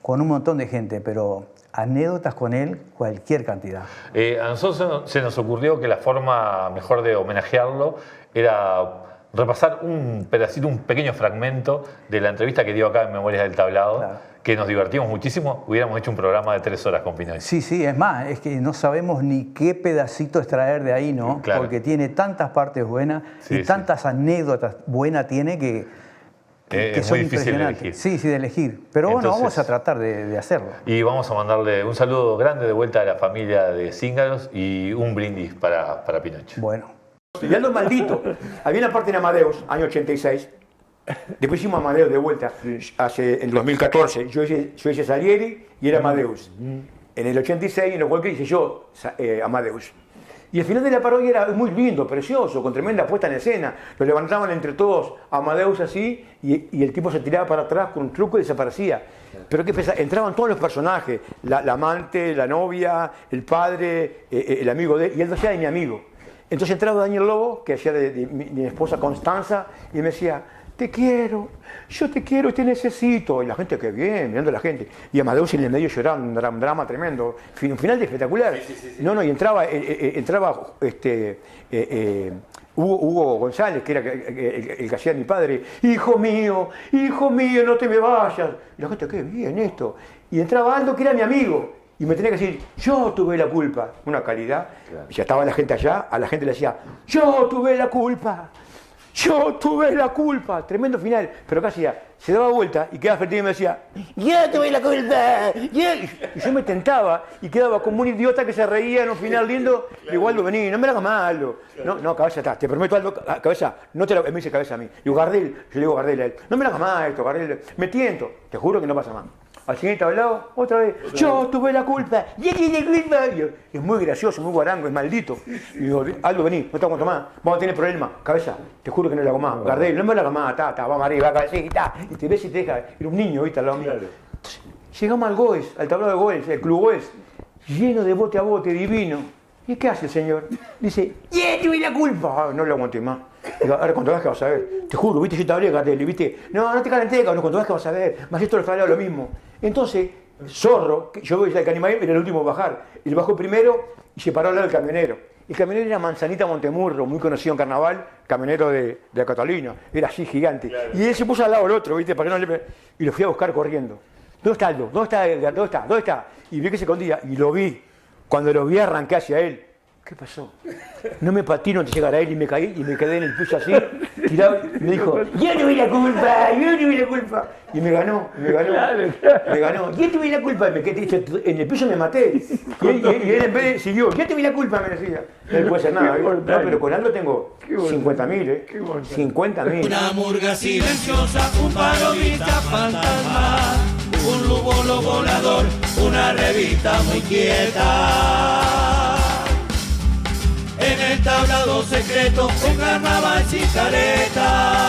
con un montón de gente, pero anécdotas con él, cualquier cantidad. A nosotros se nos ocurrió que la forma mejor de homenajearlo era repasar un pedacito, un pequeño fragmento de la entrevista que dio acá en Memorias del Tablado, que nos divertimos muchísimo. Hubiéramos hecho un programa de 3 horas con Pinocho. Sí, es más, es que no sabemos ni qué pedacito extraer de ahí, ¿no? Claro. Porque tiene tantas partes buenas y tantas anécdotas buenas tiene que es muy difícil de elegir. Sí, de elegir. Pero bueno, vamos a tratar de hacerlo. Y vamos a mandarle un saludo grande de vuelta a la familia de Cíngaros y un brindis para Pinocho. Bueno. Y Aldo Maldito. Había una parte en Amadeus, año 86. Después hicimos Amadeus de vuelta, en 2014. Yo hice Salieri y era Amadeus. En el 86, en el Walker, hice yo Amadeus. Y el final de la parodia era muy lindo, precioso, con tremenda puesta en escena. Lo levantaban entre todos, Amadeus así, y el tipo se tiraba para atrás con un truco y desaparecía. Pero ¿qué pasa? Entraban todos los personajes, la amante, la novia, el padre, el amigo de él, y él decía de mi amigo. Entonces entraba Daniel Lobo, que hacía de mi esposa Constanza, y me decía: te quiero, yo te quiero y te necesito. Y la gente, qué bien, mirando a la gente. Y Amadeus en el medio llorando, un drama tremendo. Un final espectacular. Sí. No, y entraba Hugo González, que era el que hacía mi padre. Hijo mío, no te me vayas. Y la gente, qué bien esto. Y entraba Aldo, que era mi amigo. Y me tenía que decir: yo tuve la culpa. Una calidad. Claro. Y ya estaba la gente allá, a la gente le decía: yo tuve la culpa. Yo tuve la culpa. Tremendo final. Pero casi se daba vuelta y quedaba frente y me decía: yo tuve la culpa. Y yo me tentaba y quedaba como un idiota que se reía en un final lindo. Y digo: Aldo, vení, no me la hagas mal, Aldo. No, Cabeza, te prometo, Aldo, Cabeza, no te la... Me dice Cabeza a mí. Digo: Gardel, yo le digo Gardel a él: no me la hagas mal esto, Gardel. Me tiento, te juro que no pasa más. Al siguiente hablado, otra vez: yo tuve la culpa. Y es muy gracioso, muy guarango, es maldito. Y digo: Aldo, vení, no te aguanto más, vamos a tener problemas. Cabeza, te juro que no la hago más. Gardel, no me la hagas más, vamos arriba, cabecita. Y te ves y te deja. Era un niño, ¿viste? Al lado mío. Entonces, llegamos al Goes, al tablado de Goes, el club Goes, lleno de bote a bote, divino. ¿Y qué hace el señor? Dice: ¡yeah, tuve la culpa! No lo aguanté más. Digo: ahora cuando vas que vas a ver. Te juro, viste, yo te hablé, Gardel, viste. No te calenté, cabrón, cuando vas que vas a ver. Más esto lo está hablando lo mismo. Entonces, Zorro, yo voy al Canimael, era el último a bajar. Él bajó primero y se paró al lado del camionero. El camionero era Manzanita Montemurro, muy conocido en carnaval, camionero de la Catalina. Era así, gigante. Claro. Y él se puso al lado del otro, ¿viste? Para que no le... Y lo fui a buscar corriendo. ¿Dónde está Aldo? ¿Dónde está? Y vi que se escondía. Y lo vi. Cuando lo vi, arranqué hacia él. ¿Qué pasó? No me patino antes de llegar a él y me caí y me quedé en el piso así, tirado, y me dijo: yo tuve la culpa. Y me ganó. Me ganó. Yo tuve la culpa. Me quedé en el piso, me maté. Y él en vez de siguió: yo tuve la culpa, me decía. No puede ser nada. No, pero con Aldo tengo 50.000, 50.000. Una murga silenciosa, un parodista fantasma, un lobo volador, una revista muy quieta. En el tablado secreto, un carnaval sin careta.